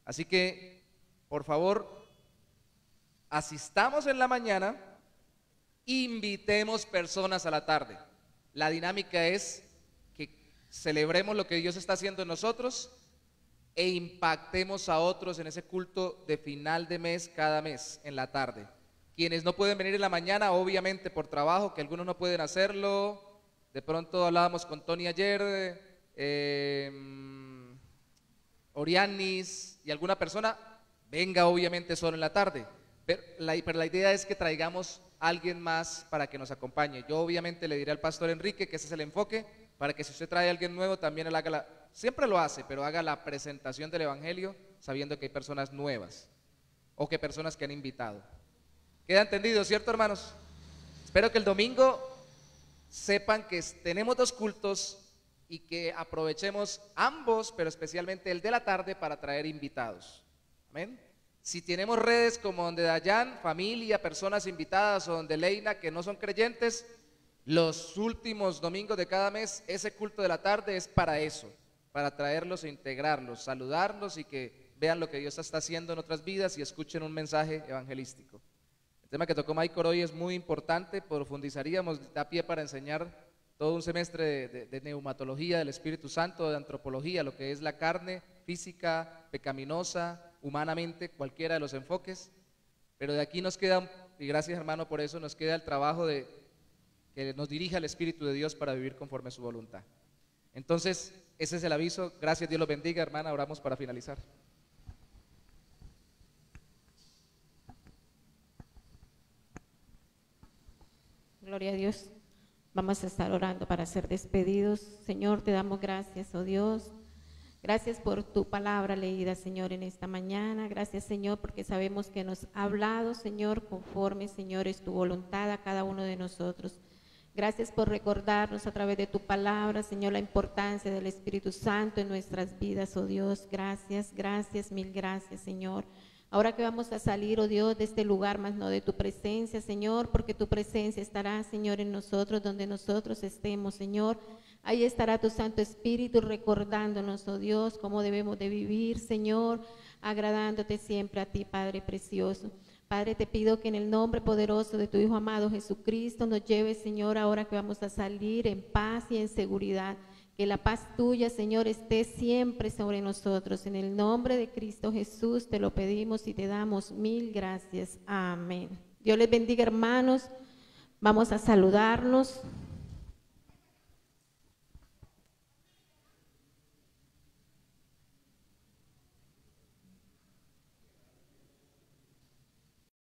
Así que, por favor, asistamos en la mañana, invitemos personas a la tarde. La dinámica es que celebremos lo que Dios está haciendo en nosotros e impactemos a otros en ese culto de final de mes, cada mes, en la tarde. Quienes no pueden venir en la mañana, obviamente por trabajo, que algunos no pueden hacerlo. De pronto hablábamos con Tony ayer, Orianis y alguna persona, venga obviamente solo en la tarde. Pero la idea es que traigamos a alguien más para que nos acompañe. Yo obviamente le diré al pastor Enrique que ese es el enfoque, para que si usted trae a alguien nuevo también él haga siempre lo hace, pero haga la presentación del evangelio sabiendo que hay personas nuevas o que personas que han invitado. ¿Queda entendido, cierto, hermanos? Espero que el domingo sepan que tenemos dos cultos y que aprovechemos ambos, pero especialmente el de la tarde, para traer invitados. Amén. Si tenemos redes como donde Dayan, familia, personas invitadas, o donde Leina, que no son creyentes, los últimos domingos de cada mes, ese culto de la tarde es para eso, para traerlos e integrarlos, saludarlos y que vean lo que Dios está haciendo en otras vidas y escuchen un mensaje evangelístico. El tema que tocó Michael hoy es muy importante, profundizaríamos, da pie para enseñar todo un semestre de neumatología del Espíritu Santo, de antropología, lo que es la carne física, pecaminosa, humanamente, cualquiera de los enfoques, pero de aquí nos queda, y gracias hermano por eso, nos queda el trabajo de que nos dirija el Espíritu de Dios para vivir conforme a su voluntad. Entonces, ese es el aviso. Gracias, Dios los bendiga, hermana, oramos para finalizar. Gloria a Dios. Vamos a estar orando para ser despedidos. Señor, te damos gracias, oh Dios. Gracias por tu palabra leída, Señor, en esta mañana. Gracias, Señor, porque sabemos que nos ha hablado, Señor, conforme, Señor, es tu voluntad a cada uno de nosotros. Gracias por recordarnos a través de tu palabra, Señor, la importancia del Espíritu Santo en nuestras vidas, oh Dios. Gracias, gracias, mil gracias, Señor. Ahora que vamos a salir, oh Dios, de este lugar, más no de tu presencia, Señor, porque tu presencia estará, Señor, en nosotros, donde nosotros estemos, Señor. Ahí estará tu Santo Espíritu recordándonos, oh Dios, cómo debemos de vivir, Señor, agradándote siempre a ti, Padre precioso. Padre, te pido que en el nombre poderoso de tu Hijo amado Jesucristo nos lleves, Señor, ahora que vamos a salir en paz y en seguridad. Que la paz tuya, Señor, esté siempre sobre nosotros. En el nombre de Cristo Jesús te lo pedimos y te damos mil gracias. Amén. Dios les bendiga, hermanos. Vamos a saludarnos.